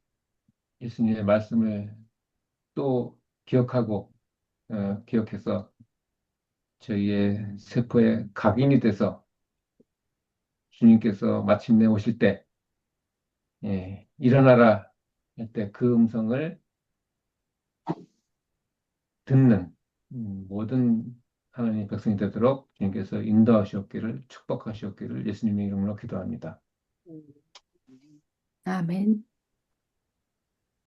예수님의 말씀을 또 기억하고 기억해서 저희의 세포의 각인이 돼서 주님께서 마침내 오실 때, 예, 일어나라 할 때 그 음성을 듣는 모든 하나님의 백성이 되도록 주님께서 인도하시옵기를 축복하시옵기를 예수님의 이름으로 기도합니다.
음.
아멘.